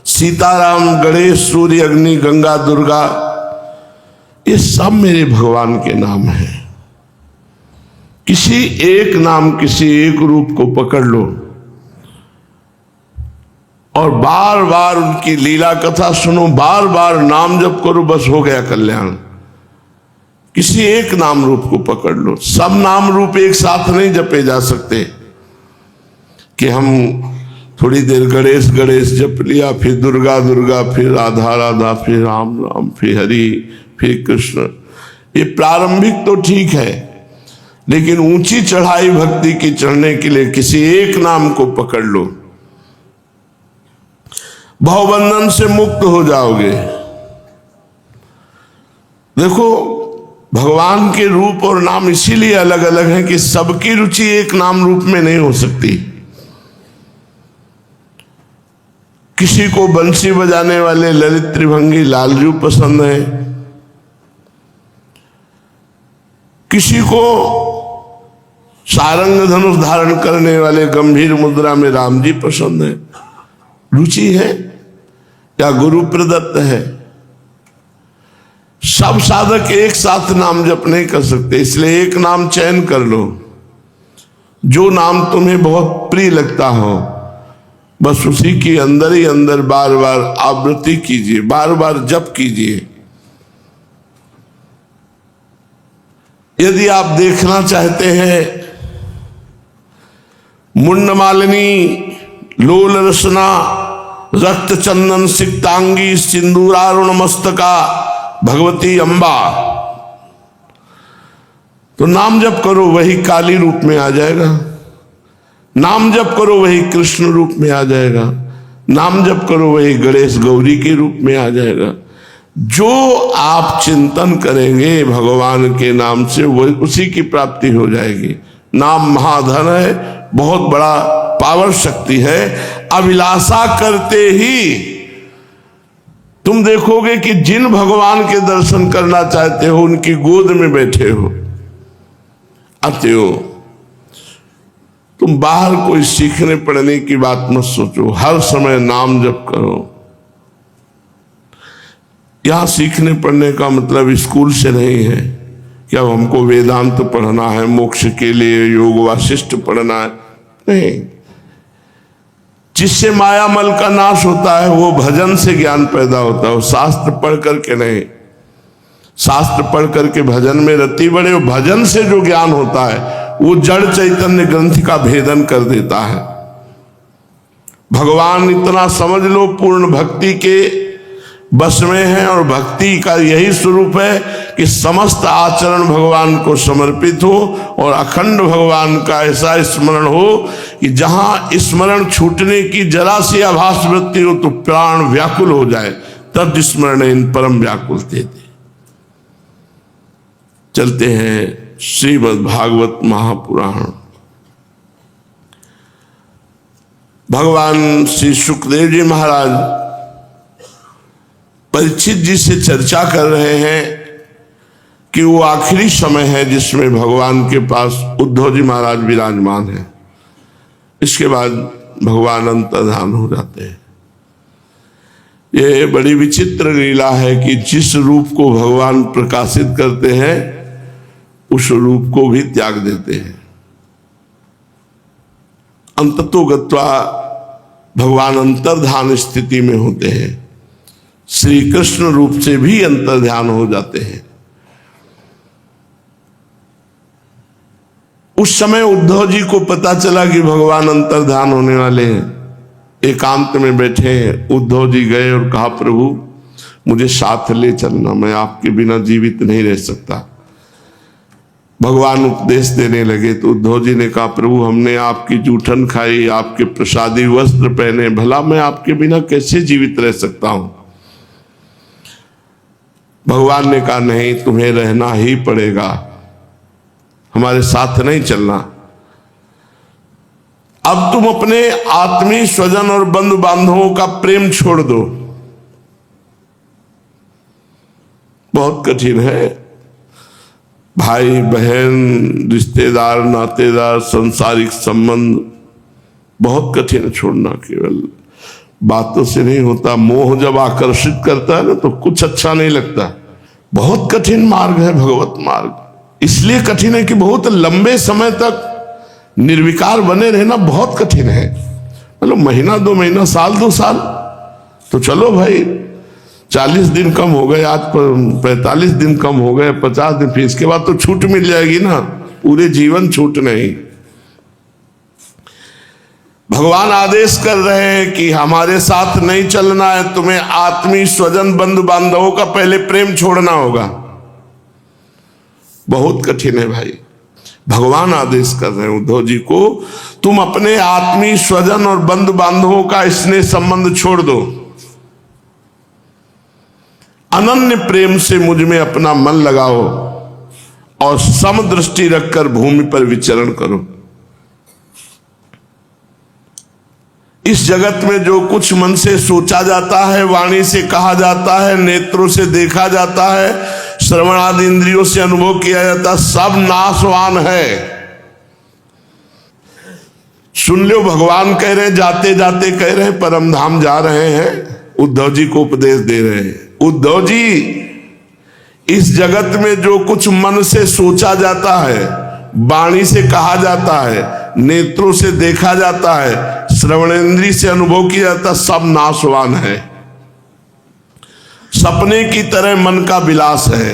सीताराम, गणेश, सूर्य, अग्नि, गंगा, दुर्गा, ये सब मेरे भगवान के नाम हैं। किसी एक नाम, किसी एक रूप को पकड़ लो और बार बार उनकी लीला कथा सुनो, बार बार नाम जप करो, बस हो गया कल्याण। किसी एक नाम रूप को पकड़ लो। सब नाम रूप एक साथ नहीं जपे जा सकते कि हम थोड़ी देर गणेश गणेश जप लिया, फिर दुर्गा दुर्गा, फिर राधा राधा, फिर राम राम, फिर हरि, फिर कृष्ण। ये प्रारंभिक तो ठीक है, लेकिन ऊंची चढ़ाई भक्ति की चढ़ने के लिए किसी एक नाम को पकड़ लो, भवबंधन से मुक्त हो जाओगे। देखो, भगवान के रूप और नाम इसीलिए अलग अलग हैं कि सबकी रुचि एक नाम रूप में नहीं हो सकती। किसी को बंसी बजाने वाले ललित त्रिभंगी लालजू पसंद है, किसी को सारंग धनुष धारण करने वाले गंभीर मुद्रा में राम जी पसंद है। रुचि है या गुरु प्रदत्त है। सब साधक एक साथ नाम जप नहीं कर सकते, इसलिए एक नाम चयन कर लो, जो नाम तुम्हें बहुत प्रिय लगता हो, बस उसी के अंदर ही अंदर बार बार आवृत्ति कीजिए, बार बार जप कीजिए। यदि आप देखना चाहते हैं मुंडमालिनी लोल रसना रक्त चंदन सिक्तांगी सिंदूरारुण मस्तका भगवती अम्बा, तो नाम जप करो, वही काली रूप में आ जाएगा। नाम जप करो, वही कृष्ण रूप में आ जाएगा। नाम जप करो, वही गणेश गौरी के रूप में आ जाएगा। जो आप चिंतन करेंगे भगवान के नाम से, वो उसी की प्राप्ति हो जाएगी। नाम महाधन है, बहुत बड़ा पावर शक्ति है। अभिलाषा करते ही तुम देखोगे कि जिन भगवान के दर्शन करना चाहते हो उनकी गोद में बैठे हो, आते हो। तुम बाहर कोई सीखने पढ़ने की बात मत सोचो, हर समय नाम जप करो। यहां सीखने पढ़ने का मतलब स्कूल से नहीं है कि अब हमको वेदांत पढ़ना है, मोक्ष के लिए योग वासिष्ठ पढ़ना है, नहीं। जिससे मायामल का नाश होता है वो भजन से ज्ञान पैदा होता है, वो शास्त्र पढ़ करके नहीं। शास्त्र पढ़ करके भजन में रति बड़े, भजन से जो ज्ञान होता है वो जड़ चैतन्य ग्रंथ का भेदन कर देता है। भगवान इतना समझ लो पूर्ण भक्ति के बस में है, और भक्ति का यही स्वरूप है कि समस्त आचरण भगवान को समर्पित हो और अखंड भगवान का ऐसा स्मरण हो कि जहां स्मरण छूटने की जरा सी आभास वृत्ति हो तो प्राण व्याकुल हो जाए, तब स्मरण इन परम व्याकुल देते। चलते हैं श्रीमद् भागवत महापुराण। भगवान श्री सुखदेव जी महाराज परीक्षित जी से चर्चा कर रहे हैं कि वो आखिरी समय है जिसमें भगवान के पास उद्धव जी महाराज विराजमान है। इसके बाद भगवान अंतर्धान हो जाते हैं। ये बड़ी विचित्र लीला है कि जिस रूप को भगवान प्रकाशित करते हैं उस रूप को भी त्याग देते हैं। अंततो गत्वा भगवान अंतर्धान स्थिति में होते हैं, श्री कृष्ण रूप से भी अंतर्ध्यान हो जाते हैं। उस समय उद्धव जी को पता चला कि भगवान अंतर्ध्यान होने वाले हैं। एकांत में बैठे हैं। उद्धव जी गए और कहा, प्रभु मुझे साथ ले चलना, मैं आपके बिना जीवित नहीं रह सकता। भगवान उपदेश देने लगे तो उद्धव जी ने कहा, प्रभु हमने आपकी जूठन खाई, आपके प्रसादी वस्त्र पहने, भला मैं आपके बिना कैसे जीवित रह सकता हूं। भगवान ने कहा, नहीं, तुम्हें रहना ही पड़ेगा, हमारे साथ नहीं चलना। अब तुम अपने आत्मीय स्वजन और बंधु बांधवों का प्रेम छोड़ दो। बहुत कठिन है। भाई बहन, रिश्तेदार, नातेदार, सांसारिक संबंध बहुत कठिन है छोड़ना। केवल बातों से नहीं होता, मोह जब आकर्षित करता है ना तो कुछ अच्छा नहीं लगता। बहुत कठिन मार्ग है भगवत मार्ग। इसलिए कठिन है कि बहुत लंबे समय तक निर्विकार बने रहना बहुत कठिन है। मतलब महीना 2 महीना, साल 2 साल तो चलो भाई, 40 दिन कम हो गए, आज 45 दिन कम हो गए, 50 दिन, फिर इसके बाद तो छूट मिल जाएगी ना, पूरे जीवन छूट नहीं। भगवान आदेश कर रहे हैं कि हमारे साथ नहीं चलना है, तुम्हें आत्मीय स्वजन बंधु बांधवों का पहले प्रेम छोड़ना होगा। बहुत कठिन है भाई। भगवान आदेश कर रहे हैं उद्धव जी को, तुम अपने आत्मीय स्वजन और बंधु बांधवों का स्नेह संबंध छोड़ दो, अनन्य प्रेम से मुझ में अपना मन लगाओ और समदृष्टि रखकर भूमि पर विचरण करो। इस जगत में जो कुछ मन से सोचा जाता है, वाणी से कहा जाता है, नेत्रों से देखा जाता है, श्रवण आदि इंद्रियों से अनुभव किया जाता है, सब नाशवान है। सुन लो, भगवान कह रहे हैं, जाते जाते कह रहे हैं, परम धाम जा रहे हैं, उद्धव जी को उपदेश दे रहे हैं। उद्धव जी, इस जगत में जो कुछ मन से सोचा जाता है, वाणी से कहा जाता है, नेत्रों से देखा जाता है, श्रवणेंद्रिय से अनुभव किया जाता, सब नाशवान है, सपने की तरह मन का विलास है।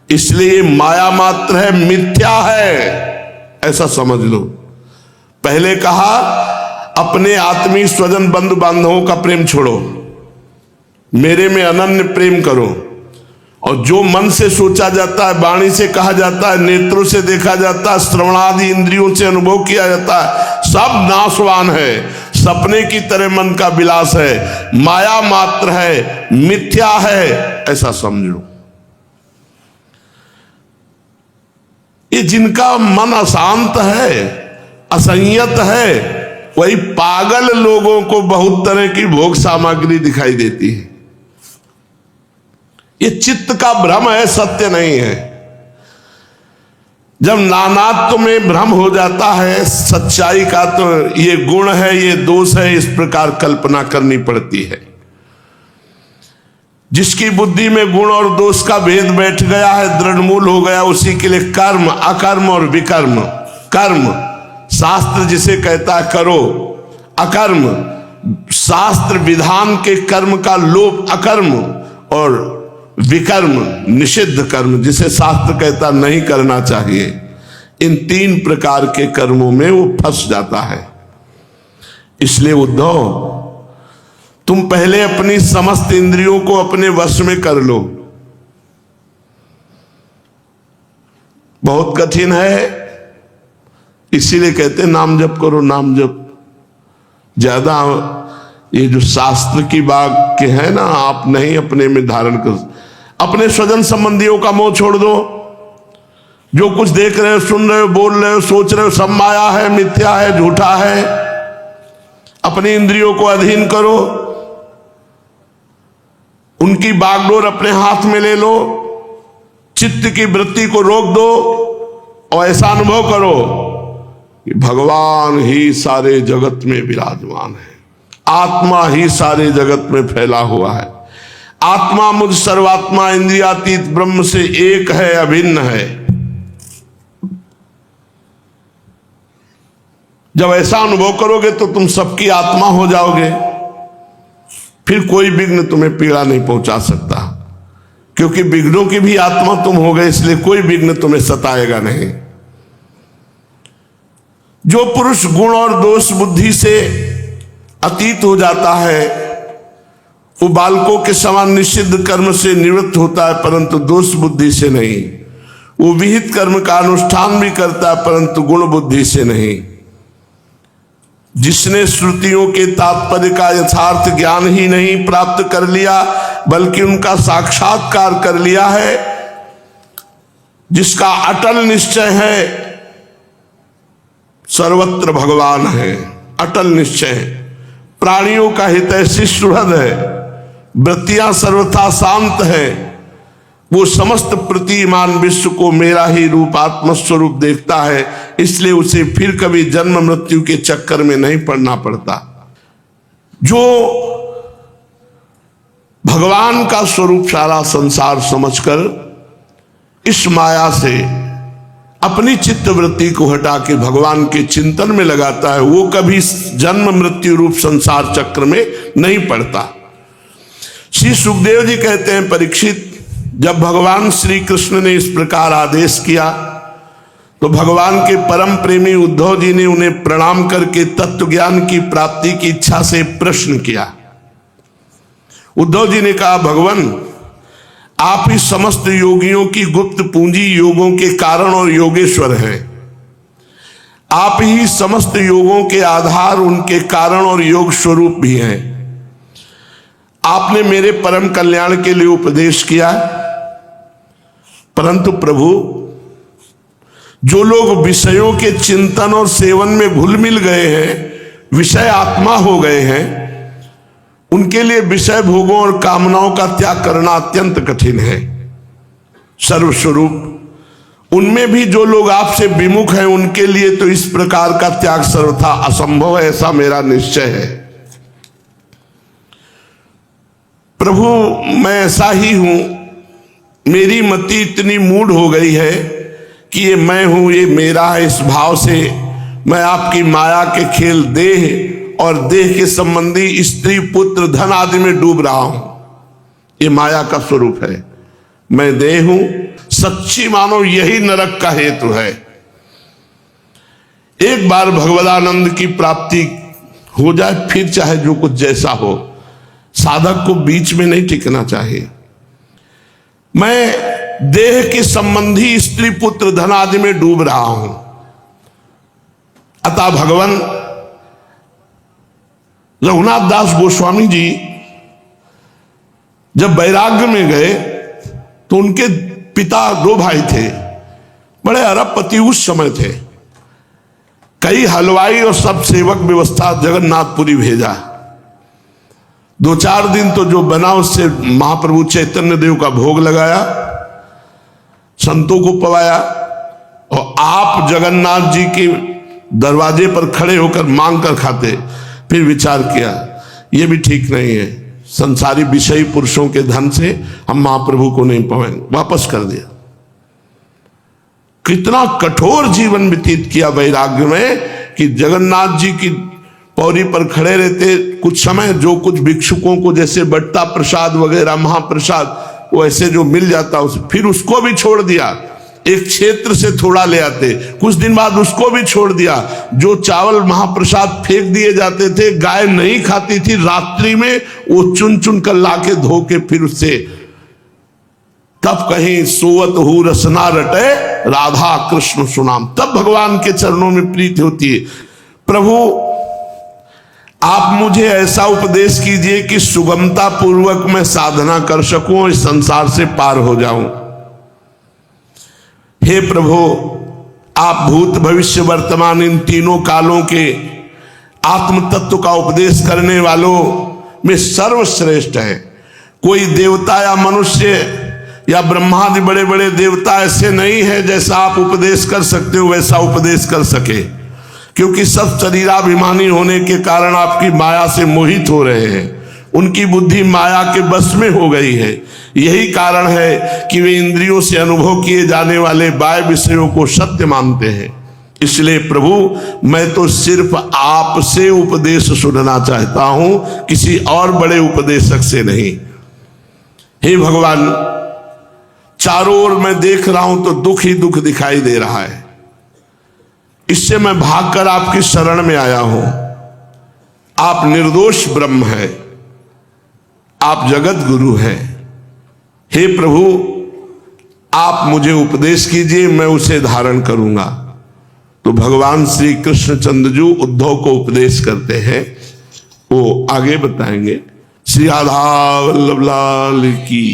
इसलिए माया मात्र है, मिथ्या है, ऐसा समझ लो। पहले कहा अपने आत्मीय स्वजन बंधु बांधवों का प्रेम छोड़ो, मेरे में अनन्य प्रेम करो, और जो मन से सोचा जाता है, वाणी से कहा जाता है, नेत्रों से देखा जाता है, श्रवणादि इंद्रियों से अनुभव किया जाता है, सब नाशवान है, सपने की तरह मन का विलास है, माया मात्र है, मिथ्या है, ऐसा समझो। ये जिनका मन अशांत है, असंयत है, वही पागल लोगों को बहुत तरह की भोग सामग्री दिखाई देती है। ये चित्त का भ्रम है, सत्य नहीं है। जब नानात्व में भ्रम हो जाता है सच्चाई का, तो ये गुण है, ये दोष है, इस प्रकार कल्पना करनी पड़ती है। जिसकी बुद्धि में गुण और दोष का भेद बैठ गया है, दृढ़मूल हो गया, उसी के लिए कर्म, अकर्म और विकर्म। कर्म शास्त्र जिसे कहता है करो, अकर्म शास्त्र विधान के कर्म का लोप अकर्म, और विकर्म निषिद्ध कर्म जिसे शास्त्र कहता नहीं करना चाहिए। इन 3 प्रकार के कर्मों में वो फंस जाता है। इसलिए उद्धव, तुम पहले अपनी समस्त इंद्रियों को अपने वश में कर लो। बहुत कठिन है, इसीलिए कहते नाम जप करो, नाम जप। ज्यादा ये जो शास्त्र की वाक्य है ना, आप नहीं अपने में धारण कर। अपने स्वजन संबंधियों का मोह छोड़ दो। जो कुछ देख रहे हो, सुन रहे हो, बोल रहे हो, सोच रहे हो, सब माया है, मिथ्या है, झूठा है। अपनी इंद्रियों को अधीन करो, उनकी बागडोर अपने हाथ में ले लो, चित्त की वृत्ति को रोक दो और ऐसा अनुभव करो कि भगवान ही सारे जगत में विराजमान है, आत्मा ही सारे जगत में फैला हुआ है। आत्मा मुझ सर्वात्मा इंद्रियातीत ब्रह्म से एक है, अभिन्न है। जब ऐसा अनुभव करोगे तो तुम सबकी आत्मा हो जाओगे, फिर कोई विघ्न तुम्हें पीड़ा नहीं पहुंचा सकता, क्योंकि विघ्नों की भी आत्मा तुम हो गए, इसलिए कोई विघ्न तुम्हें सताएगा नहीं। जो पुरुष गुण और दोष बुद्धि से अतीत हो जाता है, वो बालकों के समान निषिद्ध कर्म से निवृत्त होता है, परंतु दोष बुद्धि से नहीं। वो विहित कर्म का अनुष्ठान भी करता है, परंतु गुण बुद्धि से नहीं। जिसने श्रुतियों के तात्पर्य का यथार्थ ज्ञान ही नहीं प्राप्त कर लिया, बल्कि उनका साक्षात्कार कर लिया है, जिसका अटल निश्चय है सर्वत्र भगवान है, अटल निश्चय, प्राणियों का हितैषी सुहृद है, वृत्तियां सर्वथा शांत है, वो समस्त प्रतिमान विश्व को मेरा ही रूप आत्मस्वरूप देखता है, इसलिए उसे फिर कभी जन्म मृत्यु के चक्कर में नहीं पड़ना पड़ता। जो भगवान का स्वरूप सारा संसार समझकर इस माया से अपनी चित्तवृत्ति को हटा के भगवान के चिंतन में लगाता है, वो कभी जन्म मृत्यु रूप संसार चक्र में नहीं पड़ता। श्री सुखदेव जी कहते हैं, परीक्षित, जब भगवान श्री कृष्ण ने इस प्रकार आदेश किया तो भगवान के परम प्रेमी उद्धव जी ने उन्हें प्रणाम करके तत्व ज्ञान की प्राप्ति की इच्छा से प्रश्न किया। उद्धव जी ने कहा, भगवान, आप ही समस्त योगियों की गुप्त पूंजी, योगों के कारण और योगेश्वर हैं। आप ही समस्त योगों के आधार, उनके कारण और योग स्वरूप भी हैं। आपने मेरे परम कल्याण के लिए उपदेश किया, परंतु प्रभु, जो लोग विषयों के चिंतन और सेवन में घुल मिल गए हैं, विषय आत्मा हो गए हैं, उनके लिए विषय भोगों और कामनाओं का त्याग करना अत्यंत कठिन है। सर्वस्वरूप उनमें भी जो लोग आपसे विमुख हैं, उनके लिए तो इस प्रकार का त्याग सर्वथा असंभव है, ऐसा मेरा निश्चय है। प्रभु, मैं ऐसा ही हूं, मेरी मति इतनी मूढ़ हो गई है कि ये मैं हूं, ये मेरा है, इस भाव से मैं आपकी माया के खेल देह और देह के संबंधी स्त्री पुत्र धन आदि में डूब रहा हूं। ये माया का स्वरूप है। मैं देह हूं, सच्ची मानो यही नरक का हेतु है। एक बार भगवदानंद की प्राप्ति हो जाए, फिर चाहे जो कुछ जैसा हो, साधक को बीच में नहीं टिकना चाहिए। मैं देह के संबंधी स्त्री पुत्र धन आदि में डूब रहा हूं। अतः भगवान, रघुनाथ दास गोस्वामी जी जब वैराग्य में गए तो उनके पिता दो भाई थे, बड़े अरबपति उस समय थे। कई हलवाई और सब सेवक व्यवस्था जगन्नाथपुरी भेजा। 2-4 दिन तो जो बना उससे महाप्रभु चैतन्य देव का भोग लगाया, संतों को पवाया, और आप जगन्नाथ जी के दरवाजे पर खड़े होकर मांग कर खाते। फिर विचार किया, यह भी ठीक नहीं है, संसारी विषयी पुरुषों के धन से हम महाप्रभु को नहीं पाएंगे, वापस कर दिया। कितना कठोर जीवन व्यतीत किया वैराग्य में कि जगन्नाथ जी की पौड़ी पर खड़े रहते। कुछ समय जो कुछ भिक्षुकों को जैसे बट्टा प्रसाद वगैरह महाप्रसाद वो ऐसे जो मिल जाता, फिर उसको भी छोड़ दिया। एक क्षेत्र से थोड़ा ले आते, कुछ दिन बाद उसको भी छोड़ दिया। जो चावल महाप्रसाद फेंक दिए जाते थे, गाय नहीं खाती थी, रात्रि में वो चुन चुन कर लाके धो के फिर उससे, तब कहीं सोवत हु रसना रटे राधा कृष्ण सुनाम, तब भगवान के चरणों में प्रीति होती है। प्रभु, आप मुझे ऐसा उपदेश कीजिए कि सुगमता पूर्वक मैं साधना कर सकूं और इस संसार से पार हो जाऊं। हे प्रभु, आप भूत भविष्य वर्तमान इन तीनों कालों के आत्म तत्व का उपदेश करने वालों में सर्वश्रेष्ठ हैं। कोई देवता या मनुष्य या ब्रह्मादि बड़े बड़े देवता ऐसे नहीं है जैसा आप उपदेश कर सकते हो वैसा उपदेश कर सके, क्योंकि सब शरीराभिमानी होने के कारण आपकी माया से मोहित हो रहे हैं। उनकी बुद्धि माया के बस में हो गई है। यही कारण है कि वे इंद्रियों से अनुभव किए जाने वाले बाह्य विषयों को सत्य मानते हैं। इसलिए प्रभु, मैं तो सिर्फ आपसे उपदेश सुनना चाहता हूं, किसी और बड़े उपदेशक से नहीं। हे भगवान, चारों ओर मैं देख रहा हूं तो दुख ही दुख दिखाई दे रहा है। इससे मैं भागकर आपकी शरण में आया हूं। आप निर्दोष ब्रह्म हैं, आप जगत गुरु हैं। हे प्रभु, आप मुझे उपदेश कीजिए, मैं उसे धारण करूंगा। तो भगवान श्री कृष्णचंद्र जी उद्धव को उपदेश करते हैं, वो आगे बताएंगे। श्री राधा वल्लभ लाल की।